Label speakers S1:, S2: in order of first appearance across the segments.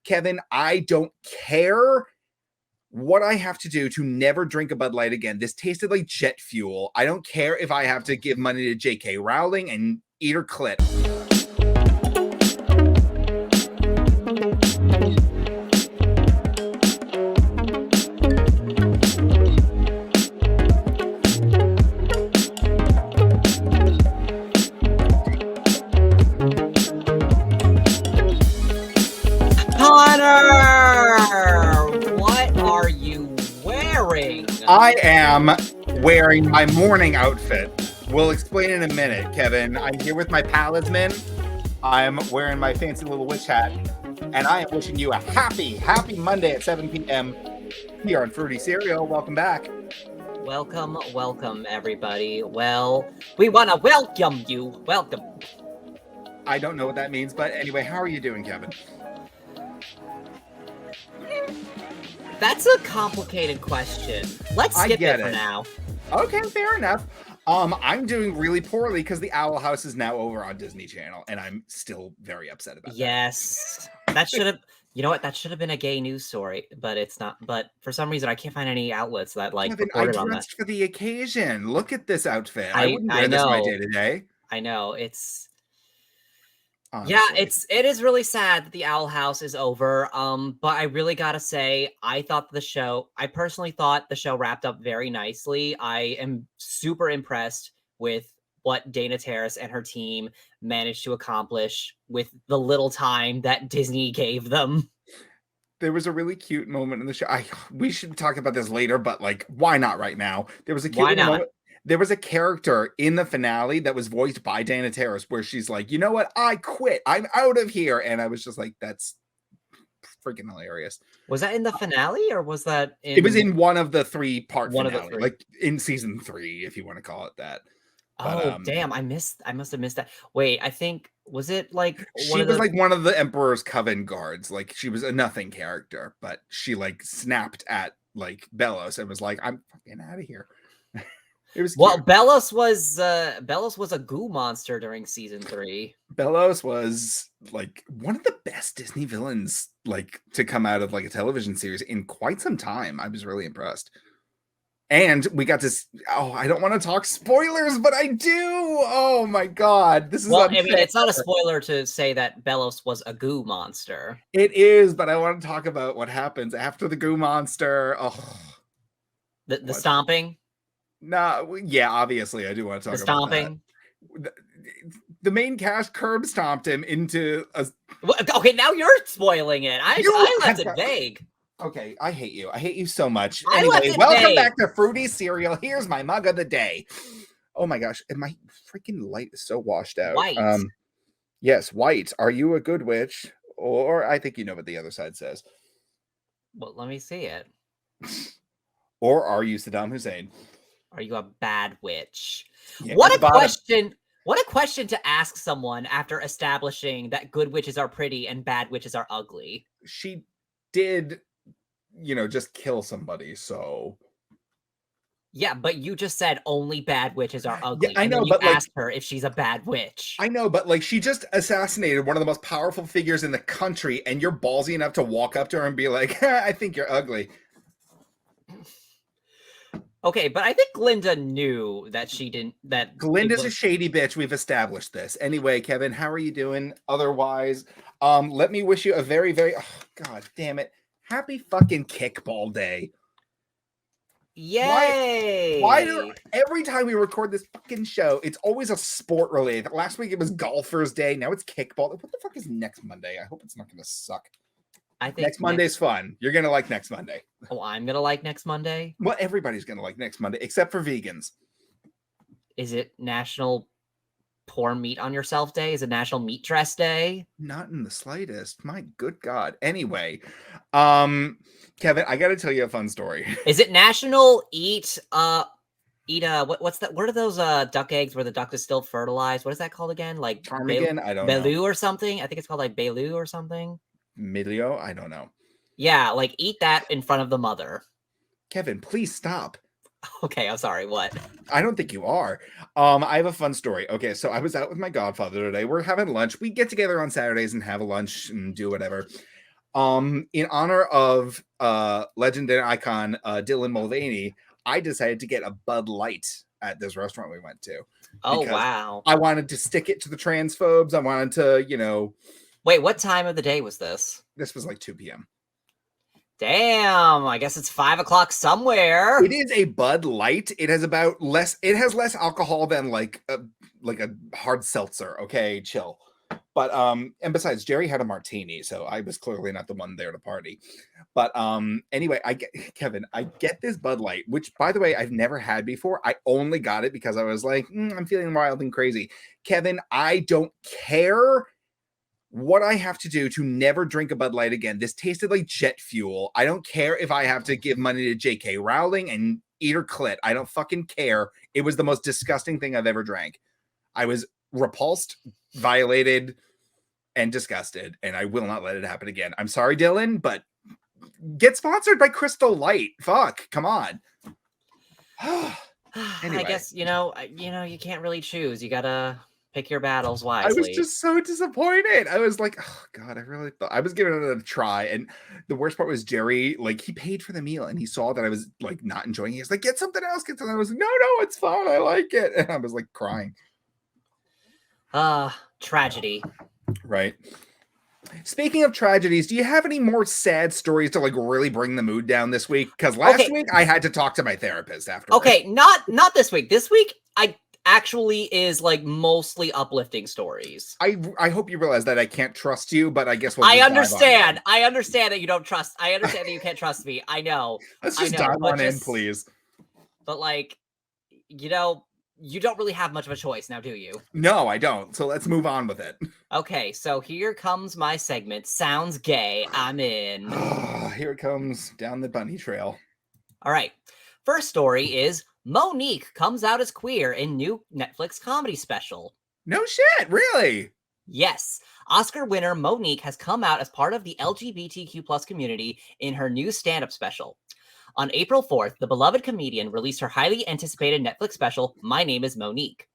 S1: Kevin, I don't care what I have to do to never drink a Bud Light again. This tasted like jet fuel. I don't care if I have to give money to J.K. Rowling and eat her clit. I am wearing my morning outfit. We'll explain in a minute, Kevin. I'm here with my palisman. I'm wearing my fancy little witch hat. And I am wishing you a happy Monday at 7 p.m. here on Fruity Cereal. Welcome back.
S2: Welcome, everybody. Well, we want to welcome you. Welcome.
S1: I don't know what that means, but anyway, how are you doing, Kevin?
S2: That's a complicated question. Let's skip it for now.
S1: Okay, fair enough. I'm doing really poorly because the Owl House is now over on Disney Channel, and I'm still very upset about that.
S2: Yes. That should have, you know what? That should have been a gay news story, but it's not. But for some reason, I can't find any outlets that
S1: Kevin,
S2: reported on that.
S1: I dressed for the occasion. Look at this outfit. I wouldn't wear this my day to day.
S2: I know. It's... Honestly. Yeah, it is really sad that the Owl House is over. But I really gotta say, I personally thought the show wrapped up very nicely. I am super impressed with what Dana Terrace and her team managed to accomplish with the little time that Disney gave them.
S1: There was a really cute moment in the show. We should talk about this later, but why not right now? There was a cute moment. There was a character in the finale that was voiced by Dana Terrace where she's like, you know what? I quit. I'm out of here. And I was just like, that's freaking hilarious.
S2: Was that in the finale or was that in...
S1: It was in one of the 3-part finale, like in season 3, if you want to call it that.
S2: But, damn. I must have missed that. Wait, I think, was it
S1: she was one of the Emperor's Coven guards. She was a nothing character, but she snapped at Bellows and was like, I'm fucking out of here. It was cute.
S2: Bellows was a goo monster during season 3.
S1: Bellows was one of the best Disney villains to come out of a television series in quite some time. I was really impressed. And we got to I don't want to talk spoilers, but I do. Oh my god. This is
S2: it's not a spoiler to say that Bellows was a goo monster.
S1: It is, but I want to talk about what happens after the goo monster. Oh.
S2: The stomping?
S1: No, yeah, obviously I do want to talk about
S2: stomping.
S1: The main cast curb stomped him into a...
S2: Okay, now you're spoiling it. I left it vague.
S1: Okay, I hate you. I hate you so much. Anyway, welcome back to Fruity Cereal. Here's my mug of the day. Oh my gosh, and my freaking light is so washed out.
S2: White.
S1: Yes, white. Are you a good witch? Or I think you know what the other side says.
S2: Well, let me see it.
S1: Or are you Saddam Hussein?
S2: Are you a bad witch?
S1: Yeah,
S2: what a question! What a question to ask someone after establishing that good witches are pretty and bad witches are ugly.
S1: She did, just kill somebody, so...
S2: Yeah, but you just said only bad witches are ugly.
S1: Yeah, I know,
S2: but you asked her if she's a bad witch.
S1: I know, but she just assassinated one of the most powerful figures in the country, and you're ballsy enough to walk up to her and be like, I think you're ugly.
S2: Okay, but I think Glinda knew that she didn't...
S1: Glinda's a shady bitch. We've established this. Anyway, Kevin, how are you doing otherwise? Let me wish you a very, very... Oh, god damn it. Happy fucking kickball day.
S2: Yay!
S1: Why every time we record this fucking show, it's always a sport related. Last week it was golfer's day. Now it's kickball. What the fuck is next Monday? I hope it's not going to suck.
S2: I think
S1: next Monday's fun. You're going to like next Monday.
S2: Oh, I'm going to like next Monday?
S1: Well, everybody's going to like next Monday, except for vegans.
S2: Is it National Pour Meat on Yourself Day? Is it National Meat Dress Day?
S1: Not in the slightest. My good God. Anyway, Kevin, I got to tell you a fun story.
S2: Is it National Eat what's that? What are those duck eggs where the duck is still fertilized? What is that called again?
S1: Ptarmigan? I don't know.
S2: Belu or something? I think it's called Belu or something.
S1: Milio? I don't know.
S2: Yeah, eat that in front of the mother.
S1: Kevin, please stop.
S2: Okay, I'm sorry. What?
S1: I don't think you are. I have a fun story. Okay, so I was out with my godfather today. We're having lunch. We get together on Saturdays and have a lunch and do whatever. In honor of legendary icon Dylan Mulvaney, I decided to get a Bud Light at this restaurant we went to.
S2: Oh, wow.
S1: I wanted to stick it to the transphobes. I wanted to,
S2: Wait, what time of the day was this?
S1: This was like 2 p.m.
S2: Damn, I guess it's 5 o'clock somewhere.
S1: It is a Bud Light. It has less alcohol than like a hard seltzer. Okay, chill. But and besides, Jerry had a martini, so I was clearly not the one there to party. But anyway, I get this Bud Light, which by the way, I've never had before. I only got it because I was like, I'm feeling wild and crazy. Kevin, I don't care what I have to do to never drink a Bud Light again. This tasted like jet fuel. I don't care if I have to give money to J.K. Rowling and eat her clit. I don't fucking care. It was the most disgusting thing I've ever drank. I was repulsed, violated, and disgusted, and I will not let it happen again. I'm sorry, Dylan, but get sponsored by Crystal Light. Fuck, come on.
S2: Anyway. I guess you you can't really choose. You gotta pick your battles wisely.
S1: I was just so disappointed. I was like, oh god, I really thought I was giving it a try. And the worst part was Jerry, like, he paid for the meal and he saw that I was like not enjoying it. He's like, get something else, get something. I was like, no, it's fine. I like it. And I was like crying.
S2: Tragedy.
S1: Right. Speaking of tragedies, do you have any more sad stories to like really bring the mood down this week? Because last week I had to talk to my therapist after.
S2: Okay, not this week. This week I actually is like mostly uplifting stories.
S1: I hope you realize that I can't trust you, but I guess
S2: I understand. I understand that you don't trust. I understand that you can't trust me. I know.
S1: Let's just dive on in, please.
S2: But like, you don't really have much of a choice now, do you?
S1: No, I don't. So let's move on with it.
S2: Okay, so here comes my segment. Sounds gay. I'm in.
S1: Here it comes down the bunny trail.
S2: All right. First story is Monique comes out as queer in new Netflix comedy special.
S1: No shit, really?
S2: Yes. Oscar winner Monique has come out as part of the LGBTQ plus community in her new stand-up special. On April 4th, the beloved comedian released her highly anticipated Netflix special, My Name is Monique.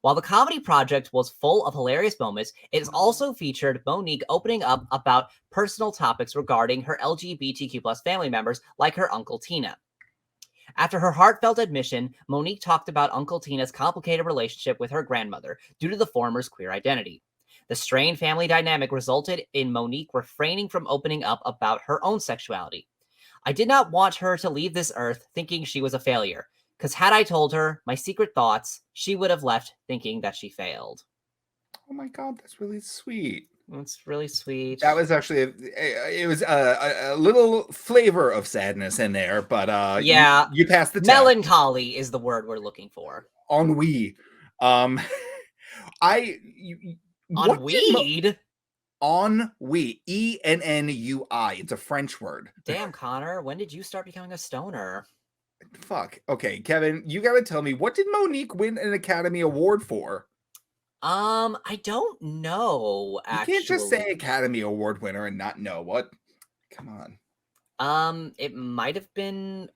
S2: While the comedy project was full of hilarious moments, it has also featured Monique opening up about personal topics regarding her LGBTQ plus family members, like her Uncle Tina. After her heartfelt admission, Monique talked about Uncle Tina's complicated relationship with her grandmother due to the former's queer identity. The strained family dynamic resulted in Monique refraining from opening up about her own sexuality. I did not want her to leave this earth thinking she was a failure, because had I told her my secret thoughts, she would have left thinking that she failed.
S1: Oh my god, that's really sweet.
S2: That's really sweet.
S1: That was actually a little flavor of sadness in there, but
S2: yeah,
S1: you passed the test.
S2: Melancholy is the word we're looking for.
S1: Ennui.
S2: Ennui.
S1: Ennui. ENNUI. It's a French word.
S2: Damn, Connor, when did you start becoming a stoner?
S1: Fuck. Okay, Kevin, you gotta tell me, what did Monique win an Academy Award for?
S2: I don't know, actually.
S1: You can't just say Academy Award winner and not know. What? Come
S2: on. It might have been...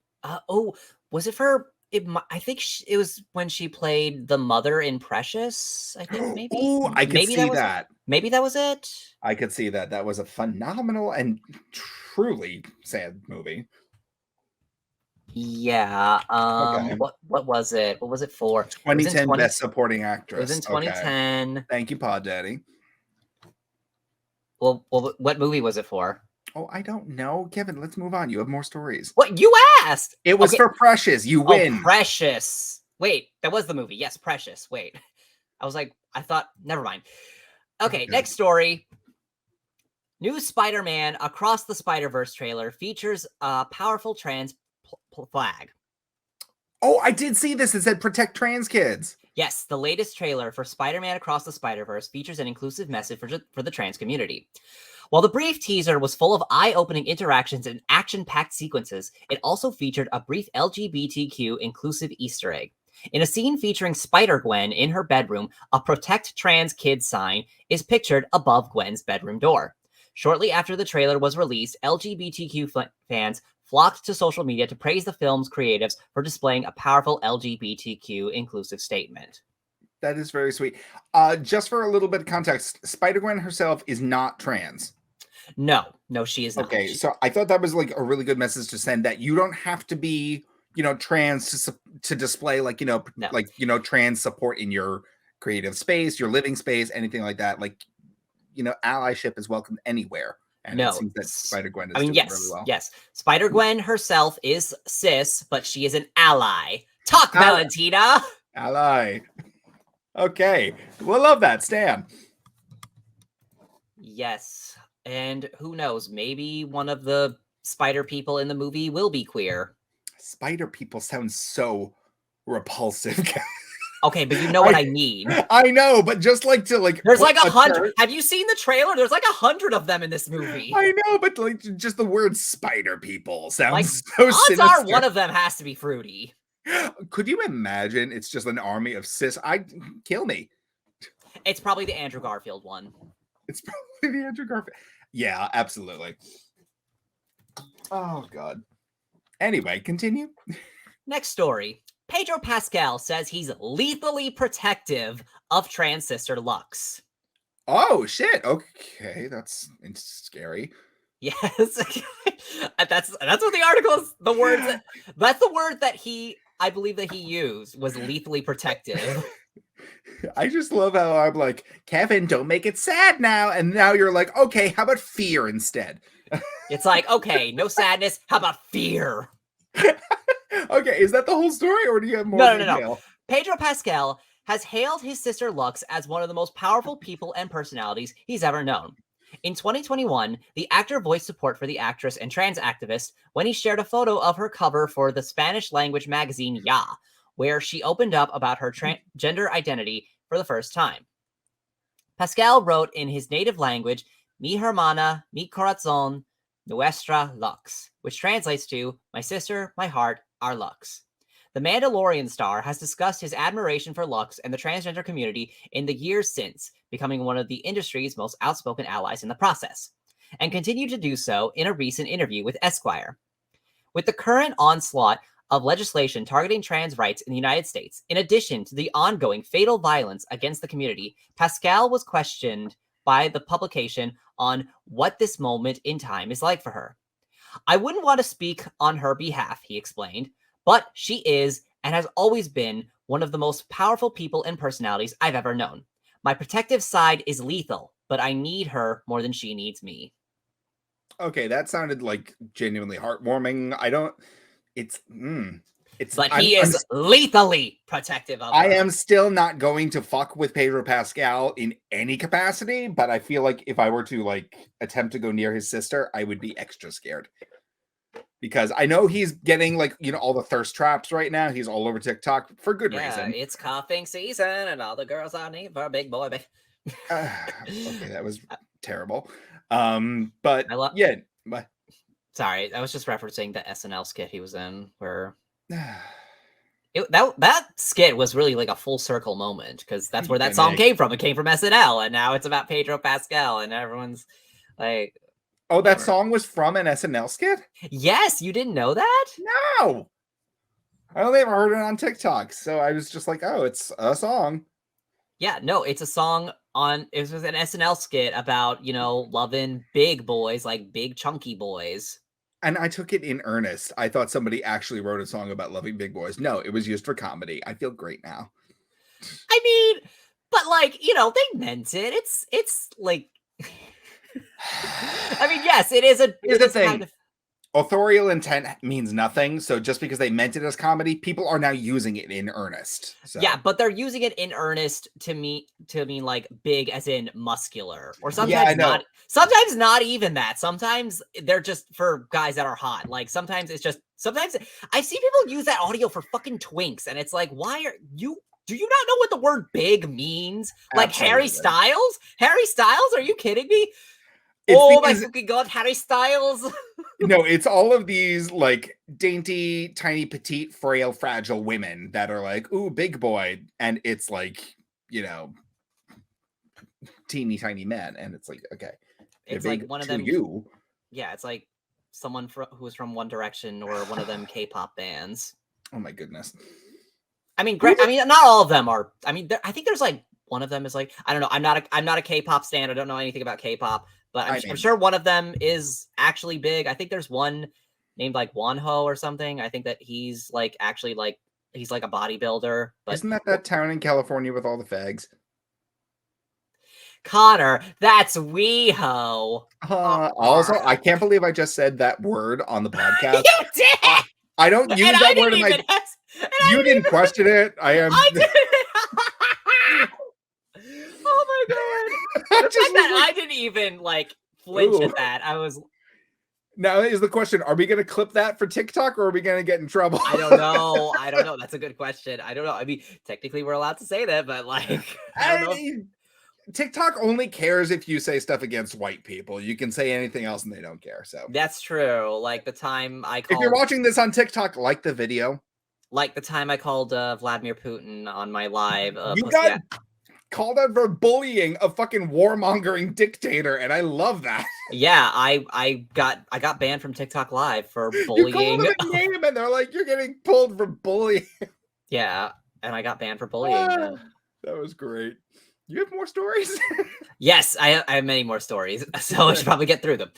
S2: was it for... I think it was when she played the mother in Precious, I think, maybe.
S1: Oh, I could see that.
S2: Maybe that was it.
S1: I could see that. That was a phenomenal and truly sad movie.
S2: Yeah.
S1: Okay.
S2: What was it? What was it for?
S1: 2010 Best Supporting Actress.
S2: It was in 2010.
S1: Okay. Thank you, Pod Daddy.
S2: Well, what movie was it for?
S1: Oh, I don't know. Kevin, let's move on. You have more stories.
S2: What? You asked!
S1: It was for Precious. You win.
S2: Oh, Precious. Wait, that was the movie. Yes, Precious. Wait. I was like, I thought, never mind. Okay, next story. New Spider-Man Across the Spider-Verse trailer features a powerful trans flag.
S1: Oh, I did see this. It said protect trans kids.
S2: Yes, the latest trailer for Spider-Man Across the Spider-Verse features an inclusive message for the trans community. While the brief teaser was full of eye-opening interactions and action-packed sequences, it also featured a brief LGBTQ inclusive Easter egg. In a scene featuring Spider-Gwen in her bedroom, a Protect Trans Kids sign is pictured above Gwen's bedroom door. Shortly after the trailer was released, LGBTQ fans flocked to social media to praise the film's creatives for displaying a powerful LGBTQ inclusive statement.
S1: That is very sweet. Just for a little bit of context, Spider-Gwen herself is not trans.
S2: No, she is not.
S1: Okay, so I thought that was like a really good message to send, that you don't have to be, trans to display like, trans support in your creative space, your living space, anything like that. Like, allyship is welcome anywhere. And it seems that Spider-Gwen is doing really well.
S2: Yes. Spider-Gwen herself is cis, but she is an ally. Talk, Valentina!
S1: Ally. Okay. We'll love that, Stan.
S2: Yes. And who knows, maybe one of the spider people in the movie will be queer.
S1: Spider people sound so repulsive.
S2: Okay, but you know what I mean.
S1: I know, but just like to like,
S2: there's like 100. Have you seen the trailer? There's like 100 of them in this movie.
S1: I know, but like just the word spider people sounds
S2: like,
S1: so sinister.
S2: Odds are one of them has to be fruity.
S1: Could you imagine? It's just an army of cis. Kill me.
S2: It's probably the Andrew Garfield one.
S1: It's probably the Andrew Garfield. Yeah, absolutely. Oh God. Anyway, continue.
S2: Next story. Pedro Pascal says he's lethally protective of trans sister Lux.
S1: Oh shit! Okay, that's scary.
S2: Yes, that's what the article is. That's the word that I believe that he used was lethally protective.
S1: I just love how I'm like, Kevin, don't make it sad now, and now you're like, okay, how about fear instead?
S2: It's like, okay, no sadness. How about fear?
S1: Okay, is that the whole story, or do you have more?
S2: No. Pedro Pascal has hailed his sister Lux as one of the most powerful people and personalities he's ever known. In 2021, the actor voiced support for the actress and trans activist when he shared a photo of her cover for the Spanish language magazine Ya, where she opened up about her gender identity for the first time. Pascal wrote in his native language, Mi hermana, mi corazón, nuestra Lux, which translates to my sister, my heart, our Lux. The Mandalorian star has discussed his admiration for Lux and the transgender community in the years since, becoming one of the industry's most outspoken allies in the process, and continued to do so in a recent interview with Esquire. With the current onslaught of legislation targeting trans rights in the United States, in addition to the ongoing fatal violence against the community, Pascal was questioned by the publication on what this moment in time is like for her. I wouldn't want to speak on her behalf, he explained, but she is and has always been one of the most powerful people and personalities I've ever known. My protective side is lethal, but I need her more than she needs me.
S1: Okay, that sounded like genuinely heartwarming.
S2: But he is lethally protective of her.
S1: I am still not going to fuck with Pedro Pascal in any capacity, but I feel like if I were to like attempt to go near his sister, I would be extra scared. Because I know he's getting like, all the thirst traps right now. He's all over TikTok for good reason.
S2: It's coughing season and all the girls I need for a big boy.
S1: Okay, that was terrible. But but
S2: sorry, I was just referencing the SNL skit he was in where that skit was really like a full circle moment, because that's where that song came from. It came from SNL, and now it's about Pedro Pascal, and everyone's like,
S1: oh, that song was from an SNL skit?
S2: Yes, you didn't know that?
S1: No. I only ever heard it on TikTok, so I was just like, oh, it's a song.
S2: Yeah, no, it's a song it was an SNL skit about, loving big boys, like big chunky boys.
S1: And I took it in earnest. I thought somebody actually wrote a song about loving big boys. No, it was used for comedy. I feel great now.
S2: I mean, but like, they meant it. It's like, I mean, yes, it is
S1: Here's the thing. Kind of... Authorial intent means nothing. So just because they meant it as comedy, people are now using it in earnest. So.
S2: Yeah, but they're using it in earnest to mean like big as in muscular, or sometimes not. Sometimes not even that. Sometimes they're just for guys that are hot. Like sometimes I see people use that audio for fucking twinks, and it's like, why are you? Do you not know what the word big means? Like Absolutely. Harry Styles? Harry Styles? Are you kidding me? My fucking God, Harry Styles.
S1: No, it's all of these like dainty, tiny, petite, frail, fragile women that are like, ooh, big boy. And it's like, teeny, tiny men. And it's like, okay.
S2: It's like one of them. Yeah, it's like someone who was from One Direction or one of them K-pop bands.
S1: Oh my goodness.
S2: I mean, not all of them are. I mean, I think there's like one of them is like, I don't know. I'm not a K-pop stan. I don't know anything about K-pop. But I'm sure one of them is actually big. I think there's one named like Wonho or something. I think that he's like actually like he's like a bodybuilder. But
S1: isn't that town in California with all the fags?
S2: Connor, that's WeHo.
S1: Also, I can't believe I just said that word on the podcast.
S2: You did.
S1: I don't use that word in my. You didn't question it. I am.
S2: I did. Oh my god! The fact that I didn't even like flinch at that, I was.
S1: Now is the question: are we going to clip that for TikTok, or are we going to get in trouble?
S2: I don't know. I don't know. That's a good question. I don't know. I mean, technically, we're allowed to say that, but like, I don't know.
S1: TikTok only cares if you say stuff against white people. You can say anything else, and they don't care. So
S2: that's true. Like the time I called.
S1: If you're watching this on TikTok, like the video.
S2: Like the time I called Vladimir Putin on my live.
S1: You got called out for bullying a fucking warmongering dictator, and I love that.
S2: Yeah, I got banned from TikTok Live for bullying.
S1: You called them a name, and they're like, "You're getting pulled for bullying."
S2: Yeah, and I got banned for bullying.
S1: That was great. You have more stories?
S2: Yes, I have many more stories, so I should probably get through them.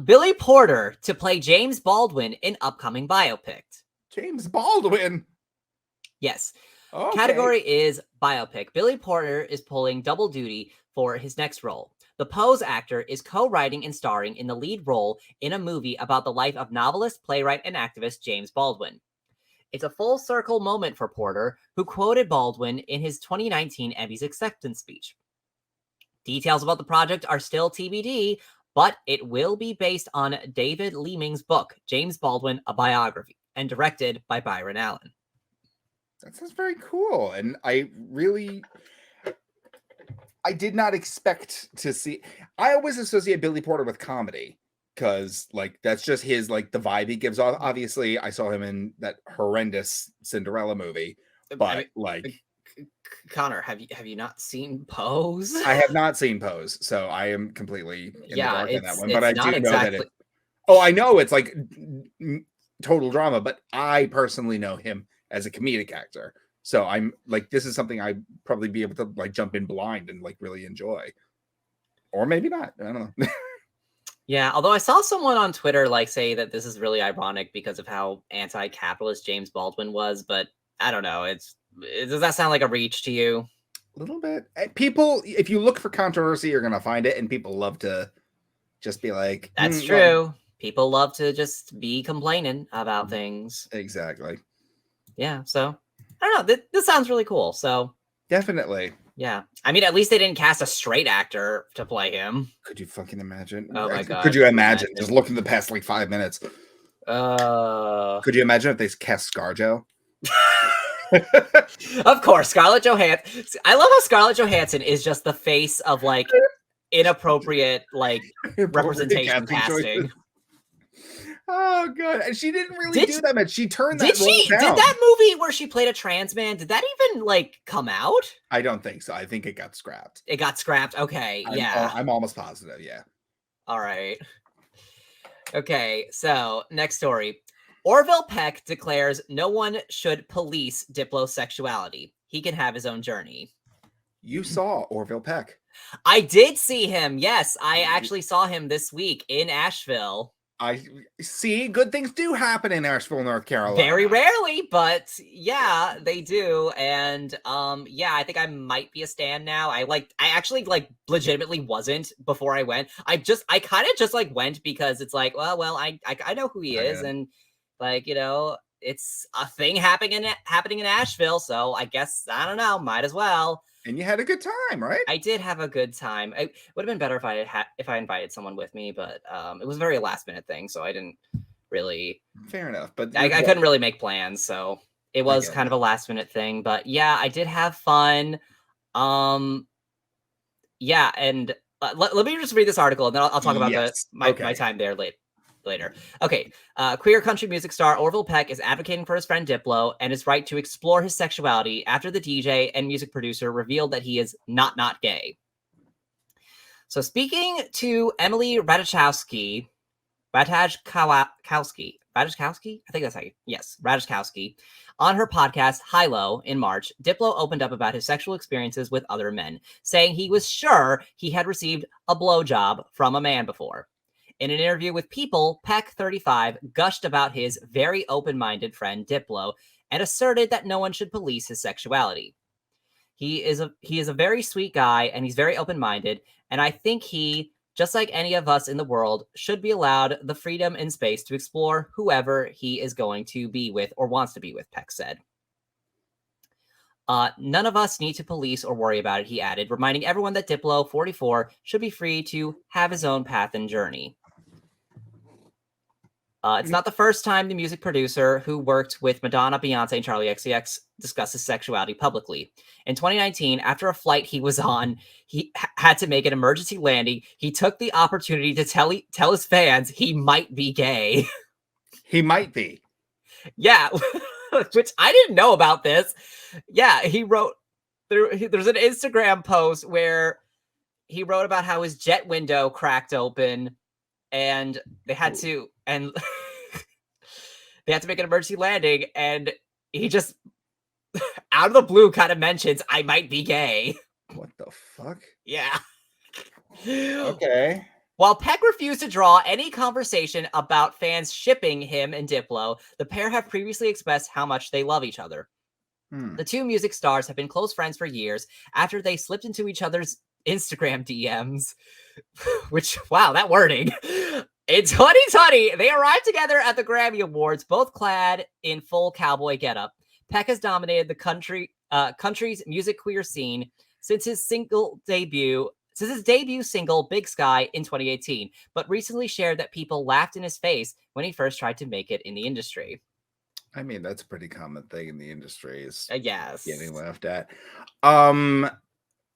S2: Billy Porter to play James Baldwin in upcoming biopic.
S1: James Baldwin?
S2: Yes.
S1: Okay.
S2: Category is biopic. Billy Porter is pulling double duty for his next role. The Pose actor is co-writing and starring in the lead role in a movie about the life of novelist, playwright, and activist James Baldwin. It's a full circle moment for Porter, who quoted Baldwin in his 2019 Emmys acceptance speech. Details about the project are still TBD, but it will be based on David Leeming's book, James Baldwin, A Biography, and directed by Byron Allen.
S1: That sounds very cool. And I did not expect to see. I always associate Billy Porter with comedy. Because like that's just his like the vibe he gives off. Obviously, I saw him in that horrendous Cinderella movie, but
S2: Connor, have you not seen Pose?
S1: I have not seen Pose, so I am completely in the dark on that one. But I do know that it. Oh, I know it's like total drama, but I personally know him as a comedic actor, so I'm like this is something I'd probably be able to like jump in blind and like really enjoy, or maybe not. I don't know.
S2: Yeah, although I saw someone on Twitter like say that this is really ironic because of how anti-capitalist James Baldwin was, but I don't know. Does that sound like a reach to you?
S1: A little bit. People, if you look for controversy, you're gonna find it, and people love to just be like,
S2: "That's true." Well, people love to just be complaining about things.
S1: Exactly.
S2: Yeah. So I don't know. This sounds really cool. So
S1: definitely.
S2: Yeah. I mean, at least they didn't cast a straight actor to play him.
S1: Could you fucking imagine?
S2: Oh my god.
S1: Could you imagine? Just look in the past like 5 minutes. Could you imagine if they cast ScarJo?
S2: Of course, Scarlett Johansson. I love how Scarlett Johansson is just the face of like inappropriate like representation casting.
S1: Oh god, and she didn't really do that much. She turned that role down.
S2: Did that movie where she played a trans man? Did that even like come out?
S1: I don't think so. I think it got scrapped.
S2: It got scrapped. Okay, yeah.
S1: I'm almost positive. Yeah.
S2: All right. Okay, so next story. Orville Peck declares no one should police Diplo's sexuality. He can have his own journey.
S1: You saw Orville Peck.
S2: I did see him. Yes, I actually saw him this week in Asheville.
S1: I see good things do happen in Asheville, North Carolina.
S2: Very rarely, but yeah, they do. And yeah, I think I might be a stan now. I actually like legitimately wasn't before I went. I kind of just like went because it's like, well, I know who he is, and like, you know, it's a thing happening in Asheville, so I guess I don't know, might as well.
S1: And you had a good time, right?
S2: I did have a good time. It would have been better if I invited someone with me, but it was a very last minute thing, so I didn't really.
S1: Fair enough, but
S2: I couldn't really make plans, so it was kind of a last minute thing. But yeah, I did have fun. Yeah, and let me just read this article, and then I'll talk about my time there later. Okay. Queer country music star Orville Peck is advocating for his friend Diplo and his right to explore his sexuality after the DJ and music producer revealed that he is not gay. So speaking to Emily Ratajkowski, Ratajkowski? I think that's how you, yes, Ratajkowski. On her podcast, High Low, in March, Diplo opened up about his sexual experiences with other men, saying he was sure he had received a blowjob from a man before. In an interview with People, Peck, 35, gushed about his very open-minded friend Diplo and asserted that no one should police his sexuality. He is a very sweet guy, and he's very open-minded, and I think he, just like any of us in the world, should be allowed the freedom and space to explore whoever he is going to be with or wants to be with, Peck said. None of us need to police or worry about it, he added, reminding everyone that Diplo, 44, should be free to have his own path and journey. It's not the first time the music producer who worked with Madonna, Beyonce, and Charli XCX discusses sexuality publicly. In 2019, after a flight he was on, he had to make an emergency landing. He took the opportunity to tell his fans he might be gay.
S1: He might be.
S2: Yeah, which I didn't know about this. Yeah, he wrote, there's an Instagram post where he wrote about how his jet window cracked open and they had to, and they had to make an emergency landing, and he just, out of the blue, kind of mentions, I might be gay.
S1: What the fuck?
S2: Yeah.
S1: Okay.
S2: While Peck refused to draw any conversation about fans shipping him and Diplo, the pair have previously expressed how much they love each other. The two music stars have been close friends for years after they slipped into each other's Instagram DMs, which, wow, that wording. In 2020, they arrived together at the Grammy Awards, both clad in full cowboy getup. Peck has dominated the country's music queer scene since his debut single, Big Sky, in 2018, but recently shared that people laughed in his face when he first tried to make it in the industry.
S1: I mean, that's a pretty common thing in the industry, is
S2: yes,
S1: getting laughed at.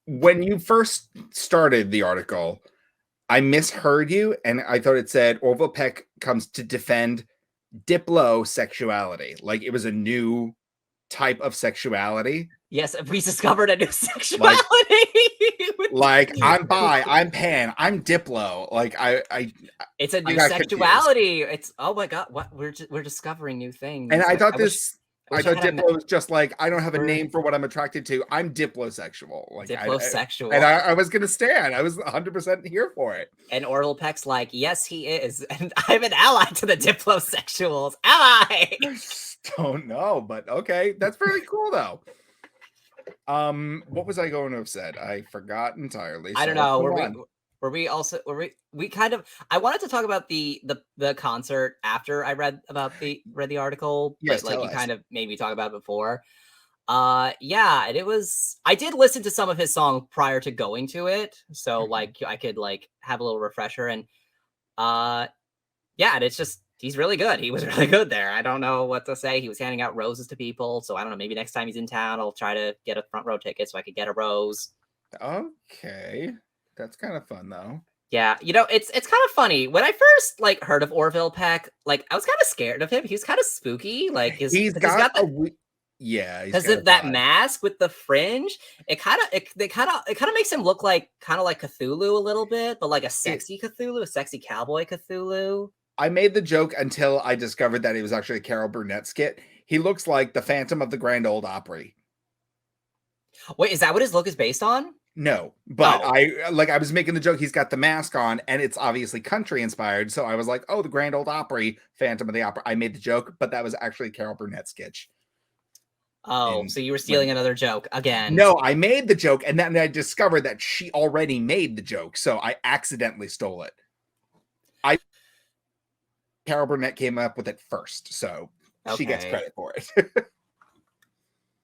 S1: When you first started the article, I misheard you, and I thought it said Orville Peck comes to defend Diplo sexuality. Like it was a new type of sexuality.
S2: Yes, we discovered a new sexuality.
S1: Like I'm bi, I'm pan, I'm Diplo. Like
S2: it's a new sexuality. Confused. It's, oh my god, what we're discovering new things.
S1: And I thought I thought Diplo was just like, I don't have a name for what I'm attracted to. I'm diplosexual. Like
S2: diplosexual.
S1: And I was gonna stand. I was 100% here for it.
S2: And Orville Peck's like, yes, he is. And I'm an ally to the diplosexuals. Ally.
S1: I don't know, but okay. That's very cool though. What was I going to have said? I forgot entirely.
S2: I don't know. We kind of, I wanted to talk about the concert after I read the article,
S1: yes,
S2: but like you kind of made me talk about it before. Yeah, and it was, I did listen to some of his songs prior to going to it, so like I could like have a little refresher, and yeah, and it's just, he's really good. He was really good there. I don't know what to say. He was handing out roses to people, so I don't know, maybe next time he's in town I'll try to get a front row ticket so I could get a rose.
S1: Okay, that's kind of fun though.
S2: Yeah, you know, it's kind of funny. When I first like heard of Orville Peck, like I was kind of scared of him. He's kind of spooky. Like
S1: he's got
S2: that mask with the fringe. It kind of makes him look like Cthulhu a little bit, but like a sexy Cthulhu, a sexy cowboy Cthulhu.
S1: I made the joke until I discovered that he was actually a Carol Burnett skit. He looks like the Phantom of the Grand Ole Opry.
S2: Wait, is that what his look is based on?
S1: No, but I was making the joke. He's got the mask on, and it's obviously country inspired. So I was like, "Oh, the Grand Ole Opry, Phantom of the Opera." I made the joke, but that was actually a Carol Burnett sketch.
S2: Oh, so you were stealing another joke again?
S1: No, I made the joke, and then I discovered that she already made the joke, so I accidentally stole it. Carol Burnett came up with it first, so she gets credit for it.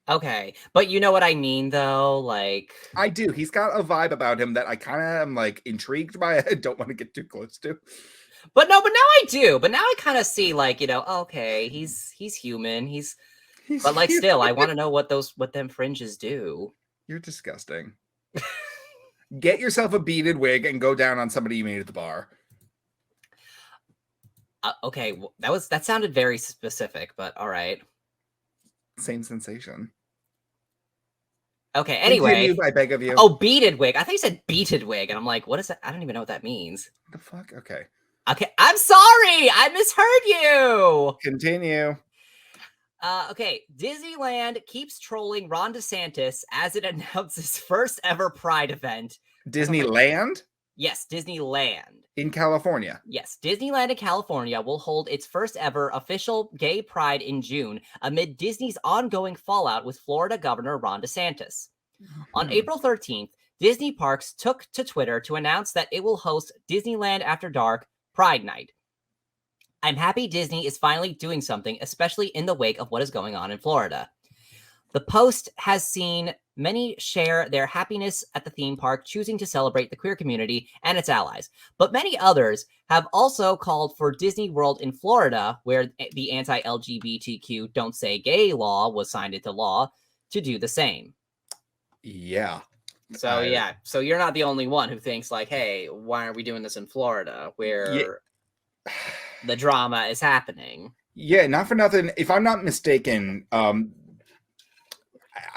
S2: Okay, but you know what I mean, though? Like,
S1: I do. He's got a vibe about him that I kind of am like intrigued by. I don't want to get too close to.
S2: But now I do. But now I kind of see, like, you know, okay, he's human. But like, human. Still, I want to know what them fringes do. You're
S1: disgusting. Get yourself a beaded wig and go down on somebody you made at the bar.
S2: Okay, that sounded very specific, but all right.
S1: Same sensation.
S2: Okay, anyway.
S1: I beg of you.
S2: Oh, beaded wig. I thought you said beated wig, and I'm like, what is that? I don't even know what that means.
S1: What the fuck? Okay.
S2: Okay, I'm sorry. I misheard you.
S1: Continue.
S2: Okay, Disneyland keeps trolling Ron DeSantis as it announces first ever Pride event.
S1: Disneyland?
S2: Yes, Disneyland.
S1: In California.
S2: Yes, Disneyland in California will hold its first ever official gay pride in June amid Disney's ongoing fallout with Florida Governor Ron DeSantis. On April 13th, Disney Parks took to Twitter to announce that it will host Disneyland After Dark Pride Night. I'm happy Disney is finally doing something, especially in the wake of what is going on in Florida. The post has seen many share their happiness at the theme park, choosing to celebrate the queer community and its allies. But many others have also called for Disney World in Florida, where the anti-LGBTQ Don't Say Gay law was signed into law, to do the same.
S1: Yeah.
S2: So, So you're not the only one who thinks like, hey, why are we doing this in Florida where the drama is happening?
S1: Yeah, not for nothing. If I'm not mistaken, I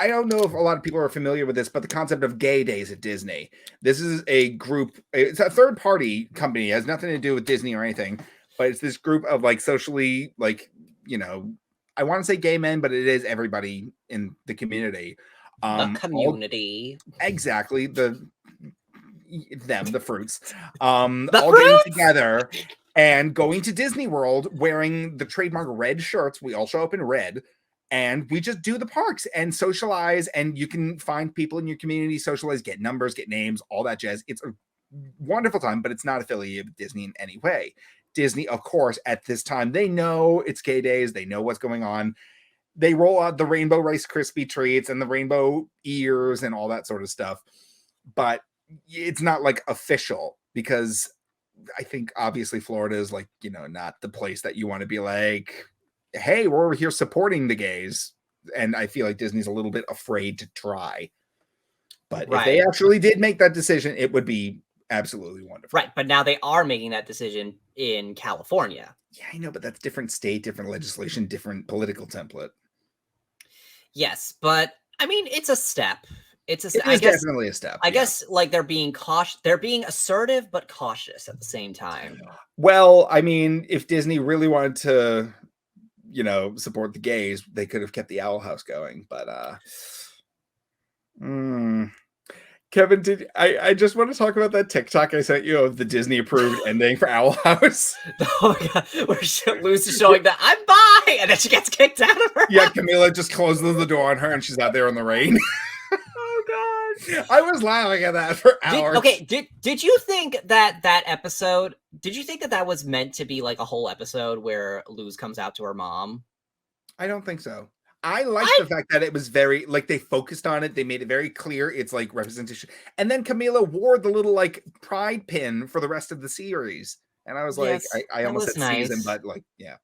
S1: don't know if a lot of people are familiar with this, but the concept of gay days at Disney. This is a group. It's a third-party company. It has nothing to do with Disney or anything, but it's this group of like socially, like, you know, I want to say gay men, but it is everybody in the community.
S2: The community.
S1: Exactly. The fruits.
S2: The
S1: all
S2: fruits?
S1: getting together and going to Disney World wearing the trademark red shirts. We all show up in red. And we just do the parks and socialize, and you can find people in your community, socialize, get numbers, get names, all that jazz. It's a wonderful time, but it's not affiliated with Disney in any way. Disney, of course, at this time, they know it's gay days. They know what's going on. They roll out the rainbow Rice Krispie treats and the rainbow ears and all that sort of stuff. But it's not like official, because I think obviously Florida is like, you know, not the place that you want to be like, hey, we're over here supporting the gays. And I feel like Disney's a little bit afraid to try. But if they actually did make that decision, it would be absolutely wonderful.
S2: Right. But now they are making that decision in California.
S1: Yeah, I know, but that's different state, different legislation, different political template.
S2: Yes, but I mean, it's a step. It's
S1: definitely a step.
S2: I guess like they're being cautious. They're being assertive, but cautious at the same time.
S1: Well, I mean, if Disney really wanted to, you know, support the gays, they could have kept the Owl House going. But Kevin, I just want to talk about that TikTok I sent you of the Disney approved ending for Owl House.
S2: Oh my god, where Lucy's showing that I'm bi, and then she gets kicked out of her.
S1: Yeah, Camila just closes the door on her, and she's out there in the rain.
S2: Oh god,
S1: I was laughing at that for hours.
S2: Did you think that episode? Did you think that was meant to be like a whole episode where Luz comes out to her mom?
S1: I don't think so. I like the fact that it was very, like, they focused on it. They made it very clear. It's like representation. And then Camila wore the little like pride pin for the rest of the series. And I was like, I almost said season, but like, yeah.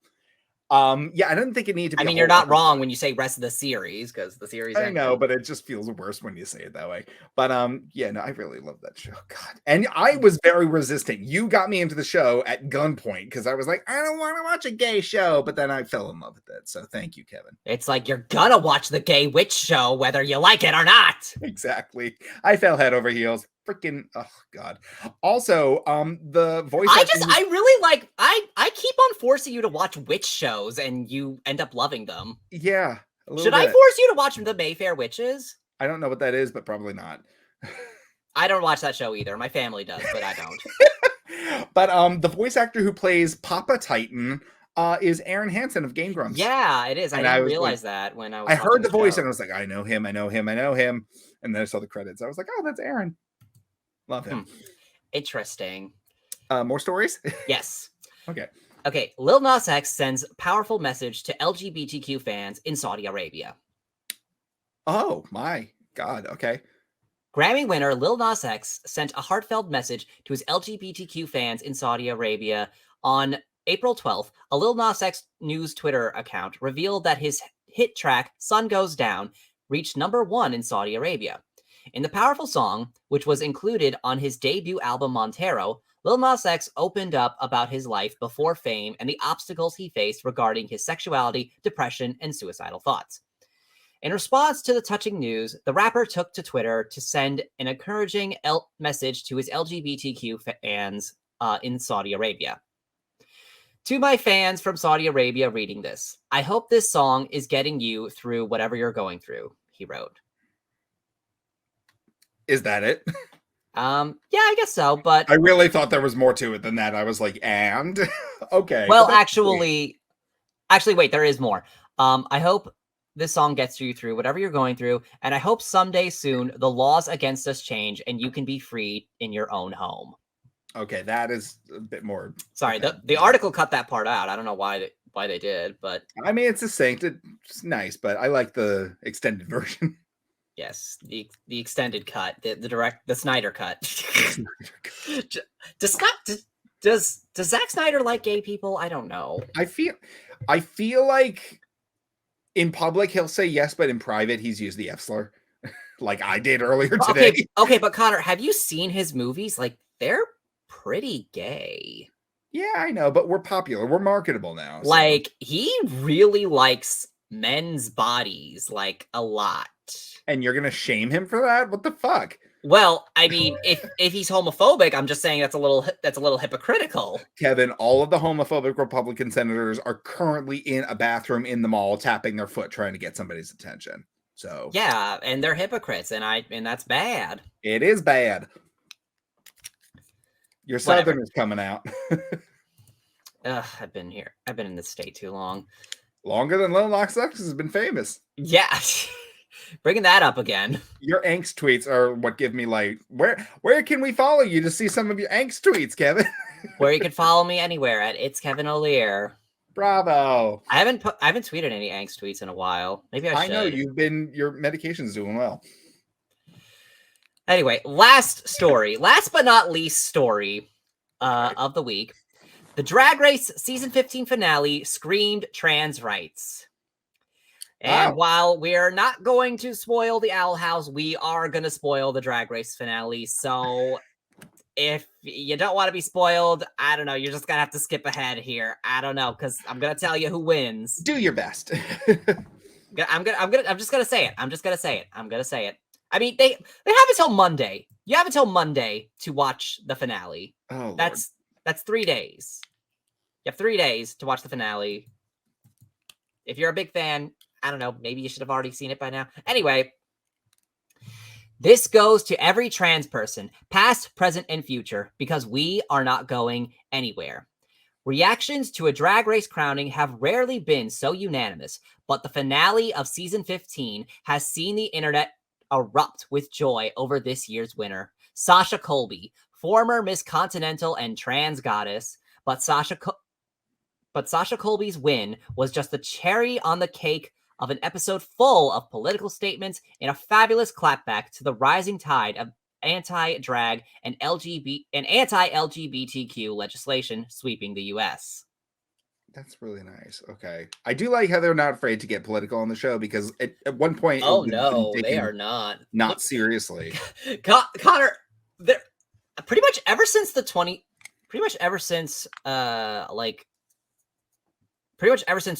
S1: Yeah, I didn't think it needed to be.
S2: I mean, you're not wrong when you say rest of the series, because the series.
S1: I know, but it just feels worse when you say it that way. But yeah, no, I really love that show. God, and I was very resistant. You got me into the show at gunpoint because I was like, I don't want to watch a gay show, but then I fell in love with it. So thank you, Kevin.
S2: It's like you're gonna watch the gay witch show whether you like it or not.
S1: Exactly. I fell head over heels. Freaking oh god. Also, the voice
S2: I really like I keep on forcing you to watch witch shows and you end up loving them.
S1: Yeah.
S2: Should I force you to watch the Mayfair Witches?
S1: I don't know what that is, but probably not.
S2: I don't watch that show either. My family does, but I don't.
S1: But the voice actor who plays Papa Titan is Aaron Hansen of Game Grumps.
S2: Yeah, it is. I didn't realize that when I
S1: heard the voice and I was like, I know him. And then I saw the credits. I was like, oh, that's Aaron. Love him.
S2: Interesting.
S1: More stories?
S2: Yes.
S1: Okay.
S2: Lil Nas X sends powerful message to LGBTQ fans in Saudi Arabia.
S1: Oh my God. Okay.
S2: Grammy winner Lil Nas X sent a heartfelt message to his LGBTQ fans in Saudi Arabia on April 12th. A Lil Nas X news Twitter account revealed that his hit track Sun Goes Down reached #1 in Saudi Arabia. In the powerful song, which was included on his debut album Montero, Lil Nas X opened up about his life before fame and the obstacles he faced regarding his sexuality, depression, and suicidal thoughts. In response to the touching news, the rapper took to Twitter to send an encouraging message to his LGBTQ fans in Saudi Arabia. To my fans from Saudi Arabia reading this, I hope this song is getting you through whatever you're going through, he wrote.
S1: Is that it?
S2: Yeah, I guess so, but...
S1: I really thought there was more to it than that. I was like, and? Okay.
S2: Well, actually, wait, there is more. I hope this song gets you through whatever you're going through, and I hope someday soon the laws against us change and you can be free in your own home.
S1: Okay, that is a bit more...
S2: Sorry, the article cut that part out. I don't know why they did, but...
S1: I mean, it's succinct. It's nice, but I like the extended version.
S2: Yes, the extended cut, the Snyder cut. Does Zack Snyder like gay people? I don't know.
S1: I feel like in public he'll say yes, but in private he's used the F slur, like I did earlier today.
S2: Okay, but Connor, have you seen his movies? Like, they're pretty gay.
S1: Yeah, I know, but we're popular. We're marketable now.
S2: So. Like, he really likes men's bodies, like, a lot.
S1: And you're gonna shame him for that? What the fuck?
S2: Well, I mean, if he's homophobic, I'm just saying that's a little hypocritical.
S1: Kevin, all of the homophobic Republican senators are currently in a bathroom in the mall, tapping their foot, trying to get somebody's attention. So
S2: yeah, and they're hypocrites, and that's bad.
S1: It is bad. Your Southerners coming out.
S2: I've been here. I've been in this state too long.
S1: Longer than Lil Nas X has been famous.
S2: Yeah. Bringing that up again.
S1: Your angst tweets are what give me like, where can we follow you to see some of your angst tweets, Kevin?
S2: Where you can follow me anywhere at It's Kevin O'Lear.
S1: Bravo.
S2: I haven't tweeted any angst tweets in a while. Maybe I should.
S1: I know your medication's doing well.
S2: Anyway, last but not least story of the week. The Drag Race season 15 finale screamed trans rights. And while we're not going to spoil the Owl House, we are going to spoil the Drag Race finale. So if you don't want to be spoiled, I don't know. You're just going to have to skip ahead here. I don't know, because I'm going to tell you who wins.
S1: Do your best.
S2: I'm just going to say it. I'm going to say it. I mean, they have until Monday. You have until Monday to watch the finale.
S1: Oh,
S2: that's 3 days. You have 3 days to watch the finale. If you're a big fan, I don't know, maybe you should have already seen it by now. Anyway, this goes to every trans person, past, present, and future, because we are not going anywhere. Reactions to a Drag Race crowning have rarely been so unanimous, but the finale of season 15 has seen the internet erupt with joy over this year's winner, Sasha Colby, former Miss Continental and trans goddess, but Sasha Colby's win was just the cherry on the cake of an episode full of political statements and a fabulous clapback to the rising tide of anti-drag and anti-LGBTQ legislation sweeping the U.S.
S1: That's really nice. Okay. I do like how they're not afraid to get political on the show, because at one point...
S2: Oh, no, they are not.
S1: Not seriously.
S2: Connor, they're pretty much ever since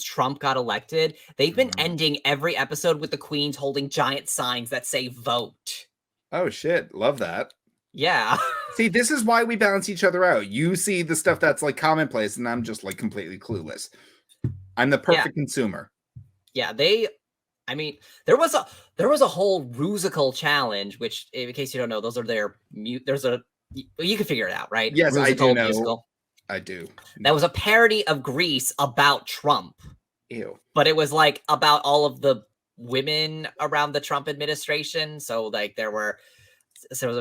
S2: Trump got elected, they've been ending every episode with the queens holding giant signs that say vote.
S1: Oh, shit. Love that.
S2: Yeah.
S1: See, this is why we balance each other out. You see the stuff that's like commonplace, and I'm just like completely clueless. I'm the perfect consumer.
S2: Yeah, there was a whole Rusical challenge, which, in case you don't know, those are you can figure it out, right?
S1: Yes, Rusical, I do know.
S2: Musical.
S1: I do.
S2: That was a parody of Grease about Trump.
S1: Ew.
S2: But it was like about all of the women around the Trump administration. So like there was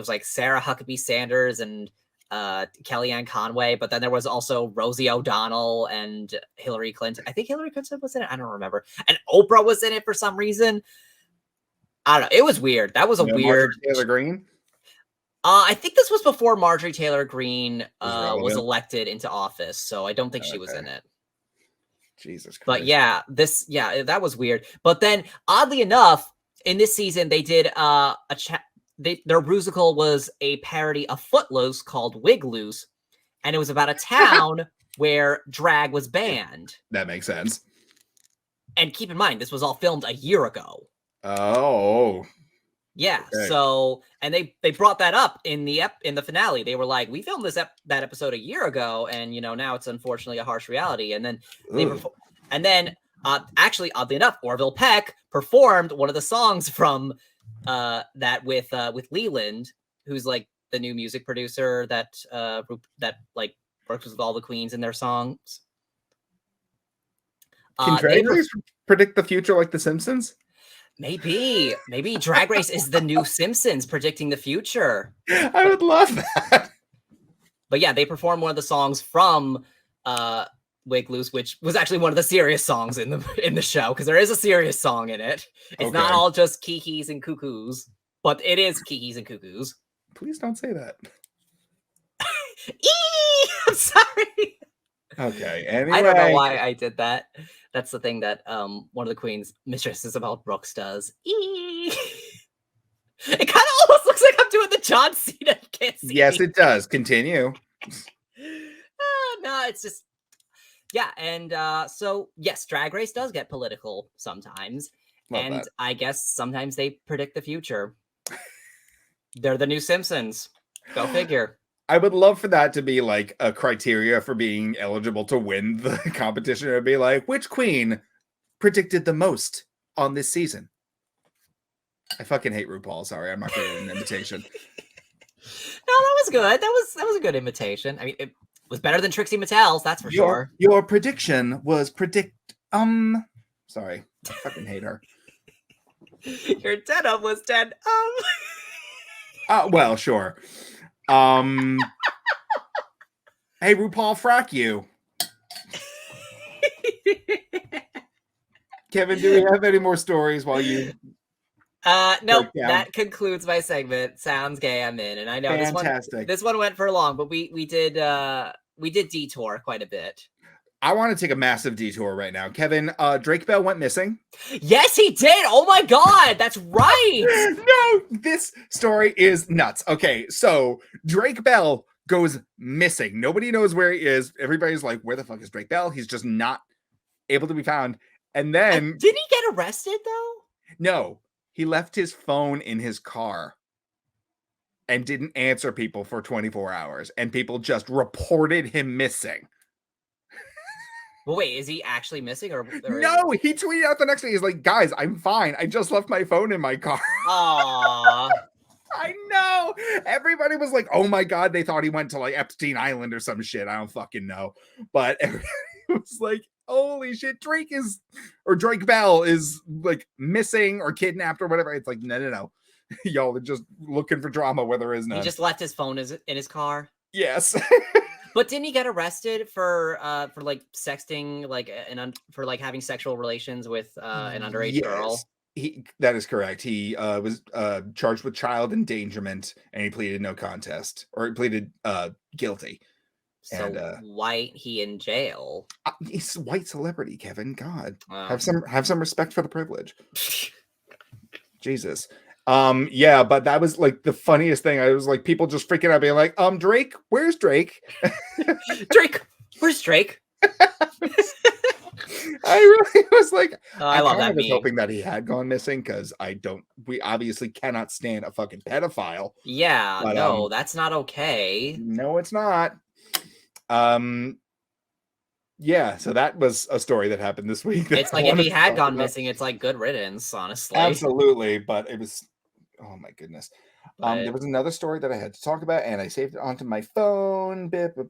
S2: like Sarah Huckabee Sanders and Kellyanne Conway, but then there was also Rosie O'Donnell and Hillary Clinton. I think Hillary Clinton was in it. I don't remember. And Oprah was in it for some reason. I don't know. It was weird. That was a weird.
S1: Marjorie Taylor Greene?
S2: I think this was before Marjorie Taylor Greene was elected into office, so I don't think she was in it.
S1: Jesus Christ.
S2: But yeah, that was weird. But then, oddly enough, in this season, they did their Rusical was a parody of Footloose called Wig Loose, and it was about a town where drag was banned.
S1: That makes sense.
S2: And keep in mind, this was all filmed a year ago.
S1: Oh.
S2: Yeah.
S1: Okay.
S2: So, and they brought that up in the finale. They were like, we filmed that episode a year ago, and now it's unfortunately a harsh reality. And then actually, oddly enough, Orville Peck performed one of the songs from that with Leland, who's like the new music producer that like works with all the queens in their songs.
S1: Can Drag Race predict the future like The Simpsons?
S2: Maybe Drag Race is the new Simpsons predicting the future.
S1: I would love that.
S2: But yeah, they performed one of the songs from Wig Loose, which was actually one of the serious songs in the show, because there is a serious song in it. It's not all just kikis and cuckoos, but it is kikis and cuckoos.
S1: Please don't say that.
S2: I'm sorry.
S1: Okay. Anyway.
S2: I don't know why I did that. That's the thing that one of the queens, Mistress Isabel Brooks, does. It kind of almost looks like I'm doing the John Cena. Can't see.
S1: Yes, it does. Continue.
S2: No, it's just and so yes, Drag Race does get political sometimes.
S1: Love that.
S2: I guess sometimes they predict the future. They're the new Simpsons. Go figure.
S1: I would love for that to be like a criteria for being eligible to win the competition. It would be like, which queen predicted the most on this season? I fucking hate RuPaul. Sorry, I'm not going to get an invitation.
S2: No, that was good. That was a good invitation. I mean, it was better than Trixie Mattel's, that's for sure.
S1: Your prediction was sorry, I fucking hate her.
S2: Your denim was dead.
S1: Well, sure. Hey, RuPaul, frack you. Kevin, do we have any more stories while you?
S2: Nope. That concludes my segment. Sounds gay. I'm in, and I know this one went for long, but we did detour quite a bit.
S1: I want to take a massive detour right now. Kevin, Drake Bell went missing.
S2: Yes, he did. Oh my God, that's right.
S1: No, this story is nuts. Okay, so Drake Bell goes missing. Nobody knows where he is. Everybody's like, where the fuck is Drake Bell? He's just not able to be found. And then...
S2: Didn't he get arrested, though?
S1: No, he left his phone in his car and didn't answer people for 24 hours. And people just reported him missing.
S2: Well, wait, is he actually missing? Or
S1: no, he tweeted out the next day. He's like, guys, I'm fine. I just left my phone in my car.
S2: Aww.
S1: I know. Everybody was like, oh my God, they thought he went to like Epstein Island or some shit. I don't fucking know. But everybody was like, holy shit, Drake Bell is like missing or kidnapped or whatever. It's like, no. Y'all are just looking for drama where there is none.
S2: He just left his phone in his car?
S1: Yes.
S2: But didn't he get arrested for like sexting, like for like having sexual relations with an underage girl?
S1: That is correct. He was charged with child endangerment, and he pleaded no contest, or he pleaded guilty.
S2: So
S1: and,
S2: why he in jail?
S1: He's a white celebrity, Kevin. God, have some respect for the privilege. Jesus. Yeah, but that was like the funniest thing. I was like, people just freaking out, being like, Drake, where's Drake?
S2: Drake, where's Drake?
S1: I really was like,
S2: I love that.
S1: I was hoping that he had gone missing, because we obviously cannot stand a fucking pedophile.
S2: Yeah, but, no, that's not okay.
S1: No, it's not. Yeah, so that was a story that happened this week.
S2: It's like if he had gone missing, it's like good riddance, honestly.
S1: Absolutely, but it was, oh my goodness. There was another story that I had to talk about, and I saved it onto my phone. I forgot.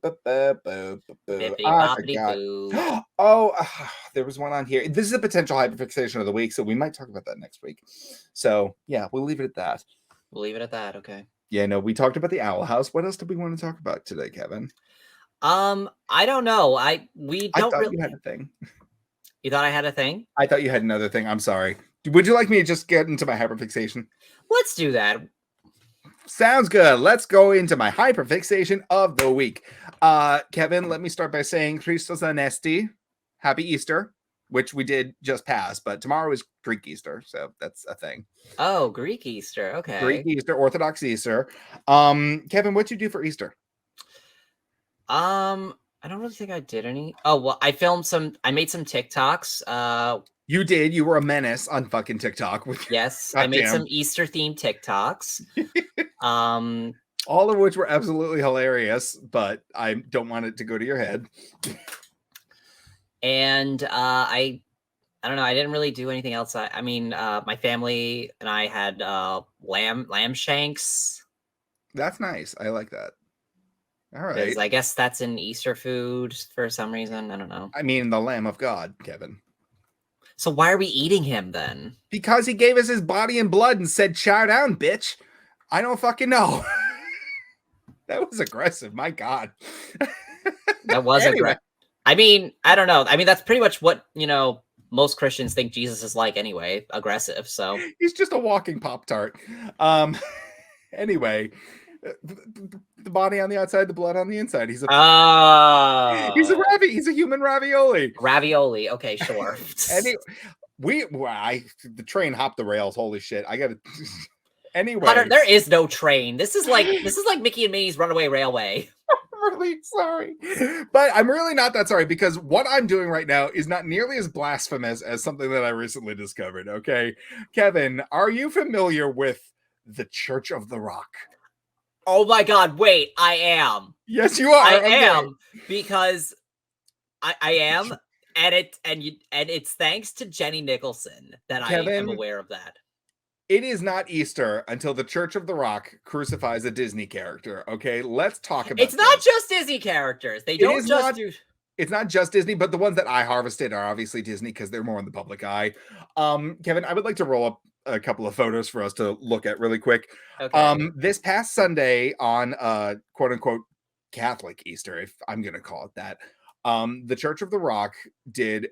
S1: There was one on here. This is a potential hyperfixation of the week, so we might talk about that next week. So yeah, we'll leave it at that.
S2: We'll leave it at that. Okay.
S1: Yeah, no, we talked about the Owl House. What else did we want to talk about today, Kevin?
S2: I don't know. I thought
S1: you had a thing.
S2: You thought I had a thing?
S1: I thought you had another thing. I'm sorry. Would you like me to just get into my hyperfixation?
S2: Let's do that.
S1: Sounds good. Let's go into my hyperfixation of the week. Kevin, let me start by saying Christos Anesti. Happy Easter, which we did just pass, but tomorrow is Greek Easter, so that's a thing.
S2: Oh, Greek Easter. Okay.
S1: Greek Easter, Orthodox Easter. Kevin, what'd you do for Easter?
S2: I don't really think I did any. Oh, well, I made some TikToks
S1: You did. You were a menace on fucking TikTok.
S2: Yes, I made some Easter themed TikToks.
S1: All of which were absolutely hilarious, but I don't want it to go to your head.
S2: And I don't know. I didn't really do anything else. I mean, my family and I had lamb shanks.
S1: That's nice. I like that. All right.
S2: I guess that's an Easter food for some reason. I don't know.
S1: I mean, the Lamb of God, Kevin.
S2: So why are we eating him then?
S1: Because he gave us his body and blood and said, "Chow down, bitch." I don't fucking know. That was aggressive. My God.
S2: That was aggressive. I mean, I don't know. I mean, that's pretty much what, most Christians think Jesus is like anyway, aggressive. So
S1: he's just a walking Pop-Tart. Anyway, the body on the outside, the blood on the inside. He's a he's a human ravioli.
S2: Ravioli. Okay, sure.
S1: Anyway, the train hopped the rails. Holy shit. I gotta anyway.
S2: Hunter, there is no train. This is like Mickey and Minnie's Runaway Railway.
S1: I'm really sorry, but I'm really not that sorry, because what I'm doing right now is not nearly as blasphemous as something that I recently discovered. Okay, Kevin, are you familiar with the Church of the Rock?
S2: Oh my God! Wait, I am.
S1: Yes, you are.
S2: I am, because I am, and it's thanks to Jenny Nicholson that Kevin, I am aware of that.
S1: It is not Easter until the Church of the Rock crucifies a Disney character. Okay, let's talk about.
S2: It's not just Disney characters. They don't just do.
S1: It's not just Disney, but the ones that I harvested are obviously Disney because they're more in the public eye. Kevin, I would like to roll up a couple of photos for us to look at really quick. Okay. This past Sunday on quote unquote Catholic Easter, if I'm going to call it that, the Church of the Rock did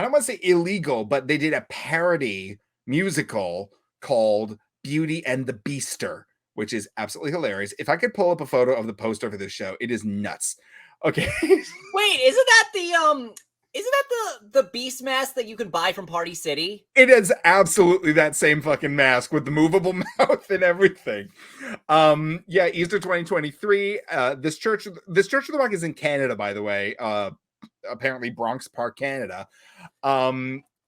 S1: I don't want to say illegal, but they did a parody musical called Beauty and the Beaster, which is absolutely hilarious. If I could pull up a photo of the poster for this show, it is nuts. Okay.
S2: Wait, isn't that the beast mask that you can buy from Party City?
S1: It is absolutely that same fucking mask with the movable mouth and everything. Yeah, Easter 2023. This Church of the Rock is in Canada, by the way. Apparently Bronx Park, Canada.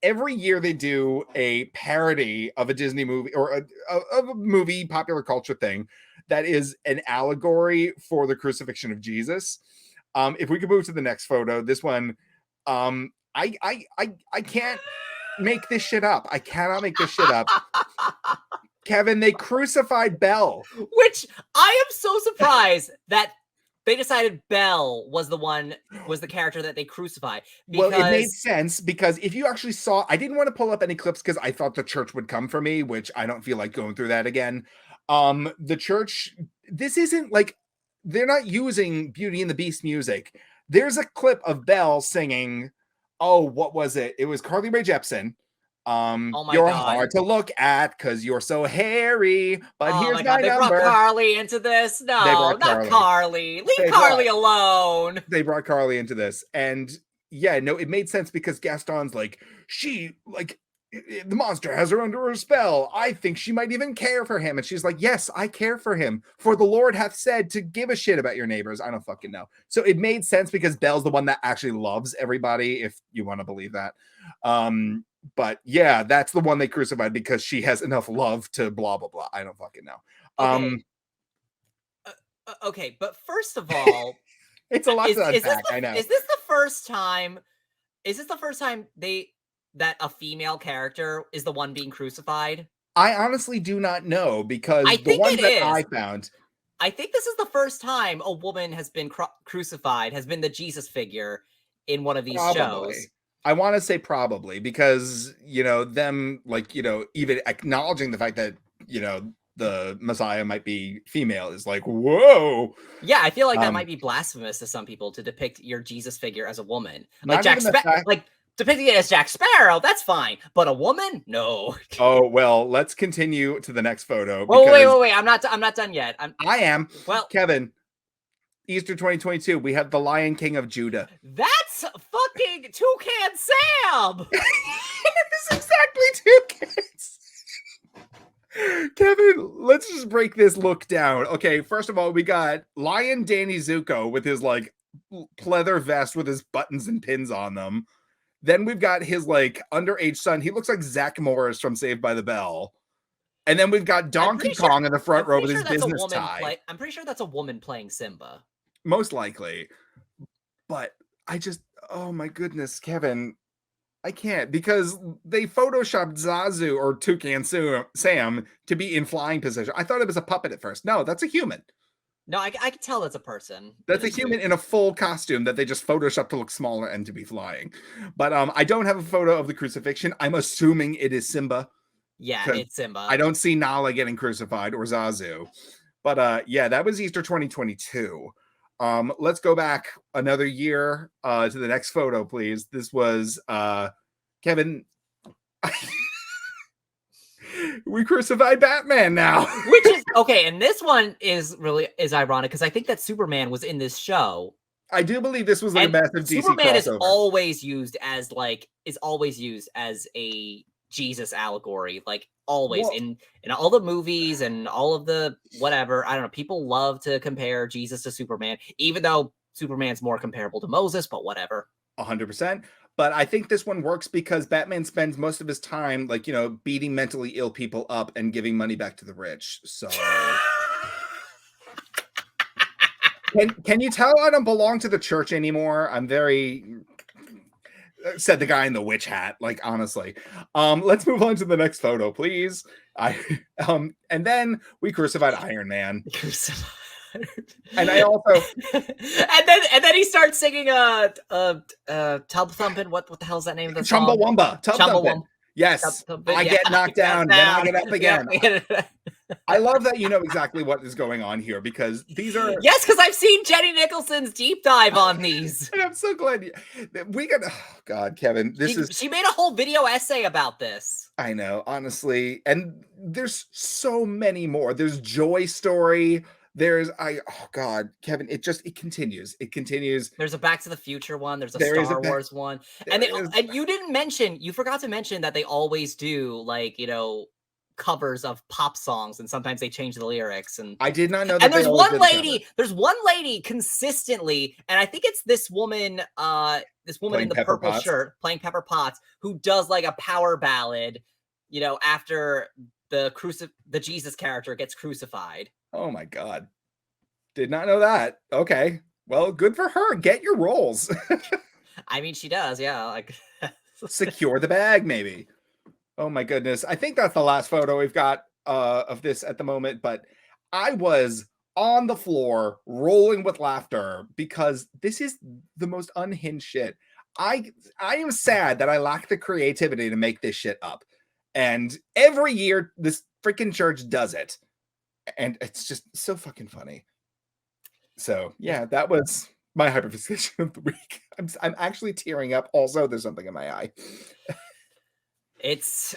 S1: Every year they do a parody of a Disney movie or a movie popular culture thing that is an allegory for the crucifixion of Jesus. If we could move to the next photo, this one, I can't make this shit up. I cannot make this shit up. Kevin, they crucified Belle.
S2: Which I am so surprised that they decided Belle was the character that they crucified.
S1: Well, it made sense because if you actually saw, I didn't want to pull up any clips because I thought the church would come for me, which I don't feel like going through that again. The church, this isn't like, they're not using Beauty and the Beast music. There's a clip of Belle singing, what was it? It was Carly Rae Jepsen. You're God. Hard to look at because you're so hairy, but here's my number.
S2: They brought Carly into this. No, not Carly. Leave Carly alone.
S1: They brought Carly into this, and yeah, no, it made sense because Gaston's like, the monster has her under her spell. I think she might even care for him, and she's like, yes, I care for him. For the Lord hath said to give a shit about your neighbors. I don't fucking know. So it made sense because Belle's the one that actually loves everybody, if you want to believe that. But yeah, that's the one they crucified because she has enough love to blah, blah, blah. I don't fucking know.
S2: Okay, but first of all,
S1: it's a lot to unpack, I know.
S2: Is this the first time that a female character is the one being crucified?
S1: I honestly do not know because the one that I found.
S2: I think this is the first time a woman has been crucified, has been the Jesus figure in one of these shows.
S1: I want to say probably because, them even acknowledging the fact that, the Messiah might be female is like, whoa.
S2: Yeah, I feel like that might be blasphemous to some people to depict your Jesus figure as a woman. Like depicting it as Jack Sparrow, that's fine. But a woman? No.
S1: Oh, well, let's continue to the next photo.
S2: Wait. I'm not done yet.
S1: I am. Well, Kevin, Easter 2022, we have the Lion King of Judah.
S2: That's fucking Toucan Sam.
S1: It's exactly Toucans. Kevin, let's just break this look down. Okay, first of all, we got Lion Danny Zuko with his pleather vest with his buttons and pins on them. Then we've got his like underage son. He looks like Zach Morris from Saved by the Bell. And then we've got Donkey Kong in the front row with his business tie.
S2: I'm pretty sure that's a woman playing Simba.
S1: Most likely. But I just, oh my goodness, Kevin, I can't, because they photoshopped Zazu or Toucan Sam to be in flying position. I thought it was a puppet at first. No, that's a human.
S2: No, I can tell that's a person.
S1: That's a human in a full costume that they just photoshopped to look smaller and to be flying. But I don't have a photo of the crucifixion. I'm assuming it is Simba.
S2: Yeah, it's Simba.
S1: I don't see Nala getting crucified or Zazu. But yeah, that was Easter 2022. Let's go back another year to the next photo, please. This was Kevin. We crucified Batman now.
S2: Which is okay, and this one is ironic because I think that Superman was in this show.
S1: I do believe this was like a massive DC
S2: Superman
S1: crossover.
S2: is always used as a Jesus allegory, like always. Well, in all the movies and all of the whatever. I don't know. People love to compare Jesus to Superman, even though Superman's more comparable to Moses, but whatever.
S1: 100%. But I think this one works because Batman spends most of his time, like, you know, beating mentally ill people up and giving money back to the rich. So can you tell I don't belong to the church anymore? I'm very, said the guy in the witch hat, like, honestly. Let's move on to the next photo, please. And then we crucified Iron Man. And I also
S2: and then he starts singing Tub Thumpin'. What the hell's that name of the song?
S1: Chumbawamba. Tub Thumpin'. Yes. I get knocked down, then I get up again. I love that you know exactly what is going on here because these are
S2: because I've seen Jenny Nicholson's deep dive on these.
S1: And I'm so glad we got God, Kevin. She
S2: made a whole video essay about this.
S1: I know, honestly. And there's so many more. There's Joy Story. There's God, Kevin, it continues.
S2: There's a Back to the Future one. There's a Star Wars one. And you forgot to mention that they always do, like, you know, covers of pop songs, and sometimes they change the lyrics. And
S1: I did not know that.
S2: And there's one lady consistently, and I think it's this woman in the purple shirt playing Pepper Potts, who does like a power ballad, you know, after the Jesus character gets crucified.
S1: Oh my God. Did not know that. Okay. Well, good for her. Get your roles.
S2: I mean, she does. Yeah. Like
S1: secure the bag, maybe. Oh my goodness. I think that's the last photo we've got of this at the moment, but I was on the floor rolling with laughter because this is the most unhinged shit. I am sad that I lack the creativity to make this shit up. And every year this freaking church does it. And it's just so fucking funny. So yeah, that was my hyperfixation of the week. I'm actually tearing up. Also, there's something in my eye. It was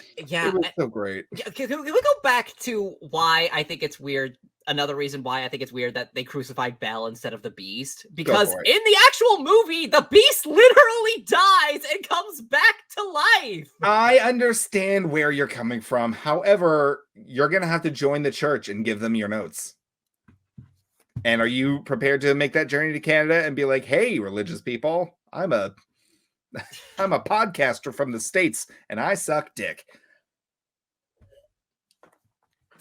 S1: so great.
S2: Can we go back to why I think it's weird? Another reason why I think it's weird that they crucified Belle instead of the Beast, because in the actual movie, the Beast literally dies and comes back to life.
S1: I understand where you're coming from. However, you're going to have to join the church and give them your notes. And are you prepared to make that journey to Canada and be like, hey, religious people, I'm a podcaster from the States and I suck dick.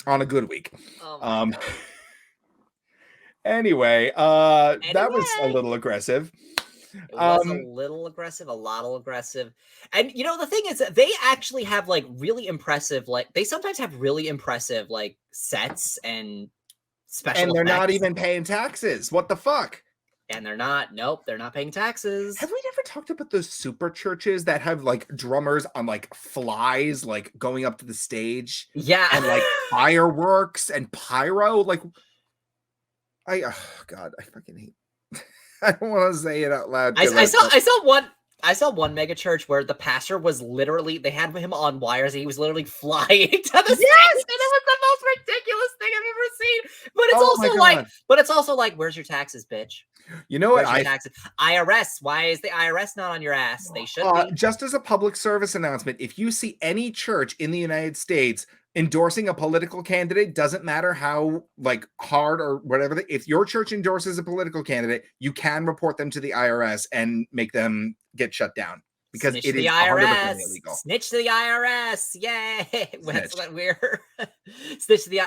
S1: On a good week. Anyway, that was a little aggressive.
S2: It was a little aggressive, a lot aggressive. And you know, the thing is that they actually have like really impressive, they sometimes have really impressive like sets and special
S1: and they're not even paying taxes. What the fuck?
S2: And they're not paying taxes.
S1: Have we never talked about those super churches that have like drummers on like flies, like going up to the stage?
S2: Yeah.
S1: And like fireworks and pyro? Like, God, I fucking hate. I don't want to say it out loud.
S2: I saw one mega church where the pastor was literally, they had him on wires and he was literally flying to the stage. And it was the most ridiculous thing I've ever seen. But it's also like, where's your taxes, bitch?
S1: You know what?
S2: IRS. Why is the IRS not on your ass? They should be.
S1: Just as a public service announcement, if you see any church in the United States endorsing a political candidate, doesn't matter how like hard or whatever, if your church endorses a political candidate, you can report them to the IRS and make them get shut down. because
S2: Snitch
S1: it is
S2: the
S1: 100%
S2: IRS.
S1: illegal.
S2: Snitch to the IRS. Yay. That's what we're Snitch to the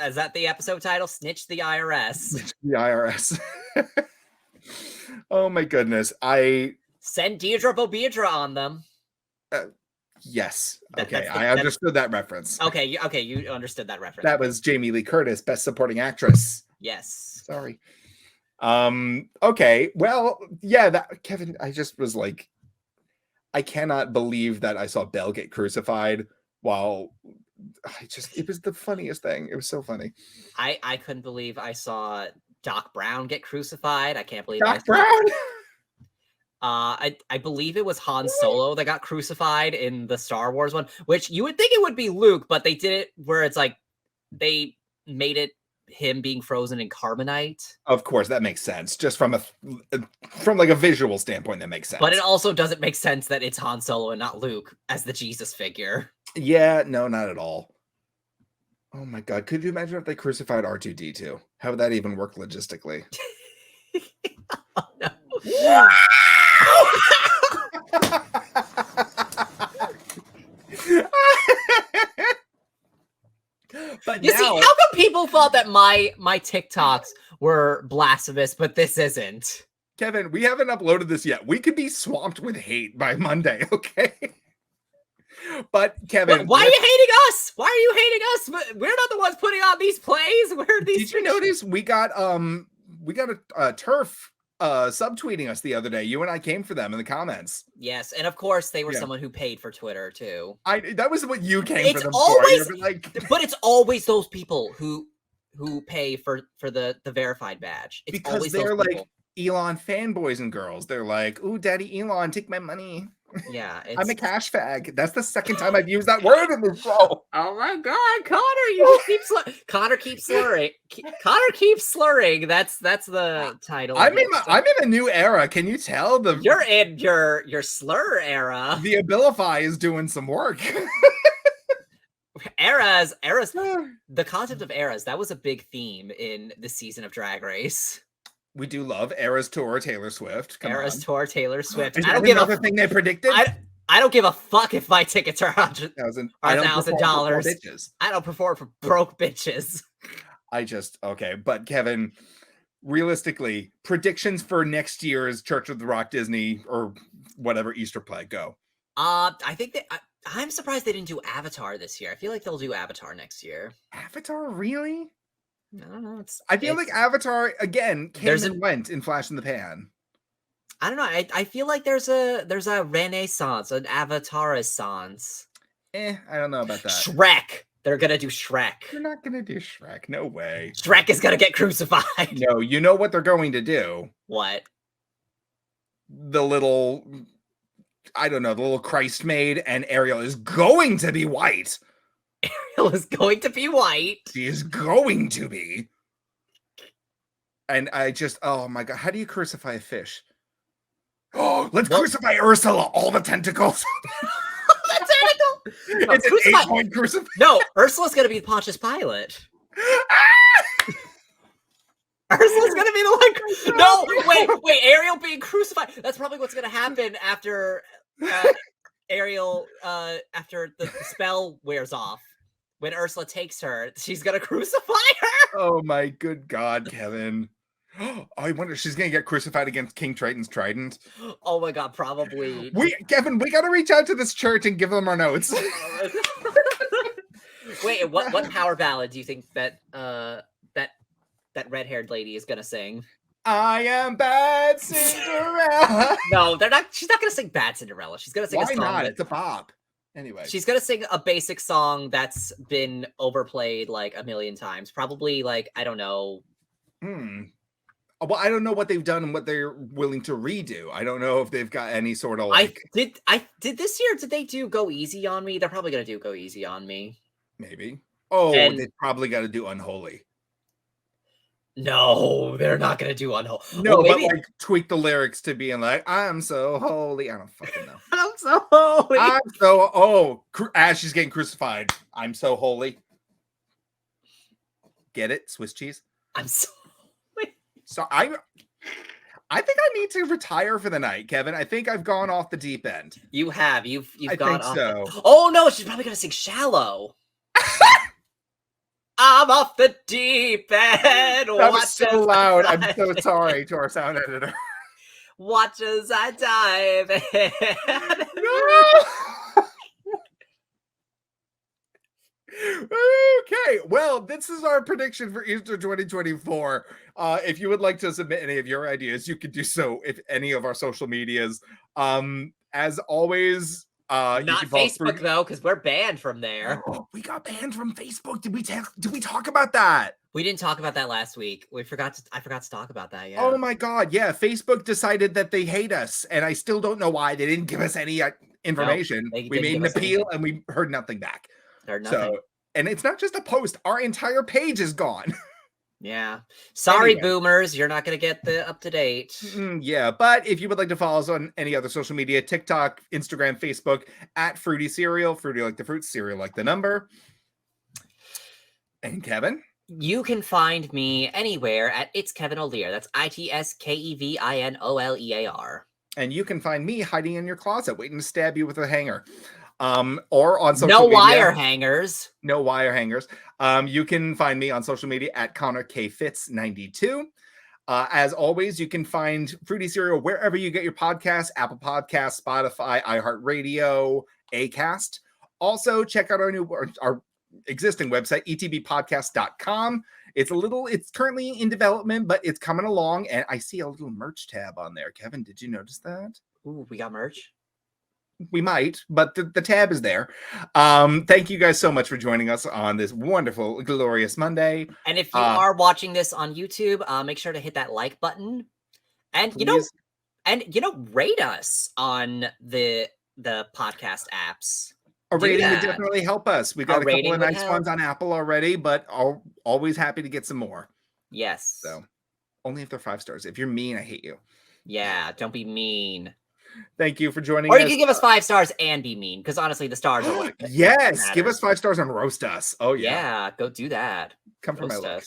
S2: is that the episode title? Snitch the IRS.
S1: Snitch the IRS. Oh my goodness.
S2: Send Deirdre Bobiedra on them.
S1: Yes. Okay. I understood that reference.
S2: Okay. You understood that reference.
S1: That was Jamie Lee Curtis, Best Supporting Actress.
S2: Yes.
S1: Sorry. Okay. Well, yeah, Kevin, I just was like, I cannot believe that I saw Belle get crucified while it was the funniest thing. It was so funny.
S2: I couldn't believe I saw Doc Brown get crucified. I can't believe
S1: Doc Brown.
S2: I believe it was Han Solo that got crucified in the Star Wars one, which you would think it would be Luke, but they did it where it's like they made it him being frozen in carbonite.
S1: Of course, that makes sense. Just from like a visual standpoint, that makes sense.
S2: But it also doesn't make sense that it's Han Solo and not Luke as the Jesus figure.
S1: Yeah, no, not at all. Oh my God. Could you imagine if they crucified R2-D2? How would that even work logistically?
S2: Oh, no. But you see, how come people thought that my TikToks were blasphemous, but this isn't?
S1: Kevin, we haven't uploaded this yet. We could be swamped with hate by Monday, okay? But Kevin,
S2: why are you hating us? Why are you hating us? We're not the ones putting on these plays.
S1: Did you notice we got a turf subtweeting us the other day? You and I came for them in the comments.
S2: Yes, and of course they were someone who paid for Twitter too.
S1: That was what you came for them
S2: for. But it's always those people who pay for the verified badge. It's
S1: because
S2: always
S1: they're
S2: those
S1: like
S2: people.
S1: Elon fanboys and girls. They're like, "Ooh, Daddy Elon, take my money."
S2: Yeah,
S1: I'm a cash fag. That's the second time I've used that word in the show.
S2: Oh my God, Connor, you keep Connor keeps slurring. Connor keeps slurring. That's the title.
S1: I'm in a new era. Can you tell?
S2: You're in your slur era.
S1: The Abilify is doing some work.
S2: Eras. The concept of eras, that was a big theme in the season of Drag Race.
S1: We do love Eras Tour Taylor Swift.
S2: Eras Tour Taylor Swift.
S1: I don't give a thing they predicted.
S2: I don't give a fuck if my tickets are $1,000. I don't perform for broke bitches.
S1: Okay. But Kevin, realistically, predictions for next year's Church of the Rock Disney or whatever Easter play go.
S2: I think I'm surprised they didn't do Avatar this year. I feel like they'll do Avatar next year.
S1: Avatar, really?
S2: I don't know.
S1: I feel like Avatar again came and went in flash in the pan.
S2: I don't know. I feel like there's a renaissance, an Avatar-essence.
S1: I don't know about that.
S2: Shrek. They're gonna do Shrek.
S1: They're not gonna do Shrek. No way.
S2: Shrek is gonna get crucified.
S1: No, you know what they're going to do?
S2: What?
S1: The little, I don't know, the little Christ maid and Ariel is going to be white.
S2: Ariel is going to be white.
S1: She is going to be. And oh my God, how do you crucify a fish? Oh, let's crucify Ursula, all the tentacles.
S2: The tentacle.
S1: It's an 8-point crucifix.
S2: No, Ursula's going to be Pontius Pilate. Ursula's going to be the one. No, wait, Ariel being crucified. That's probably what's going to happen after Ariel, after the spell wears off. When Ursula takes her, she's going to crucify her.
S1: Oh my good God, Kevin. Oh, I wonder if she's going to get crucified against King Triton's trident.
S2: Oh my God, probably.
S1: Kevin, we got to reach out to this church and give them our notes.
S2: Wait, what power ballad do you think that that red-haired lady is going to sing?
S1: I am Bad Cinderella.
S2: No, she's not going to sing Bad Cinderella. She's going to sing a song.
S1: Why not? It's a bop. Anyway.
S2: She's going to sing a basic song that's been overplayed like a million times. Probably like, I don't know.
S1: Well, I don't know what they've done and what they're willing to redo. I don't know if they've got any sort of like.
S2: Did this year? Did they do Go Easy on Me? They're probably gonna do Go Easy on Me.
S1: Maybe. Oh, they probably got to do Unholy.
S2: No, they're not gonna do Unholy.
S1: No, well, but like tweak the lyrics to being like, "I'm so holy." I don't fucking know.
S2: I'm so holy.
S1: As she's getting crucified, I'm so holy. Get it? Swiss cheese.
S2: I'm so.
S1: So I think I need to retire for the night, Kevin. I think I've gone off the deep end.
S2: You have. You've gone off.
S1: So.
S2: Oh no, she's probably gonna sing "Shallow." I'm off the deep end.
S1: That was so loud. I'm so sorry to our sound editor.
S2: Watch as I dive in.
S1: No! Okay, well, this is our prediction for Easter 2024. If you would like to submit any of your ideas, you can do so if any of our social medias. As always,
S2: not Facebook though, because we're banned from there.
S1: Oh, we got banned from Facebook. Did we talk about that?
S2: We didn't talk about that last week. I forgot to talk about that. Yeah.
S1: Oh my God. Yeah. Facebook decided that they hate us, and I still don't know why. They didn't give us any information. No, we made an appeal and we heard nothing back.
S2: Heard nothing.
S1: So, and it's not just a post. Our entire page is gone.
S2: Yeah. Sorry, boomers. You're not going to get the up-to-date.
S1: Yeah. But if you would like to follow us on any other social media, TikTok, Instagram, Facebook, at Fruity Cereal, Fruity like the fruit, cereal like the number. And Kevin?
S2: You can find me anywhere at It's Kevin O'Lear. That's ITSKEVINOLEAR.
S1: And you can find me hiding in your closet, waiting to stab you with a hanger. Or on social media.
S2: No wire hangers.
S1: No wire hangers. You can find me on social media at Connor K Fitz 92. As always, you can find Fruity Cereal wherever you get your podcasts: Apple Podcasts, Spotify, iHeartRadio, Acast. Also, check out our existing website, etbpodcast.com. It's currently in development, but it's coming along, and I see a little merch tab on there. Kevin, did you notice that?
S2: Ooh, we got merch.
S1: We might, but the tab is there. Thank you guys so much for joining us on this wonderful, glorious Monday.
S2: And if you are watching this on YouTube, make sure to hit that like button, and
S1: please.
S2: Rate us on the podcast apps.
S1: A rating would definitely help us. We got a couple of nice ones on Apple already, but always happy to get some more.
S2: Yes.
S1: So only if they're 5 stars. If you're mean, I hate you.
S2: Yeah, don't be mean.
S1: Thank you for joining us.
S2: Or you can give us 5 stars and be mean, because honestly, the stars are
S1: yes, give us 5 stars and roast us. Oh yeah.
S2: Yeah, go do that.
S1: Come for my look.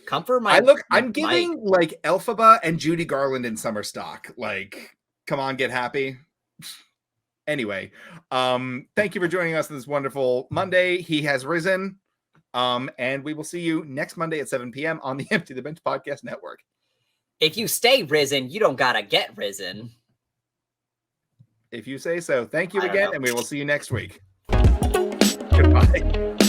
S2: Come for my
S1: I'm giving like Elphaba and Judy Garland in summer stock. Like, come on, get happy. Anyway, thank you for joining us on this wonderful Monday. He has risen. And we will see you next Monday at 7 p.m. on the Empty the Bench Podcast Network.
S2: If you stay risen, you don't gotta get risen.
S1: If you say so. Thank you again, and we will see you next week. Goodbye.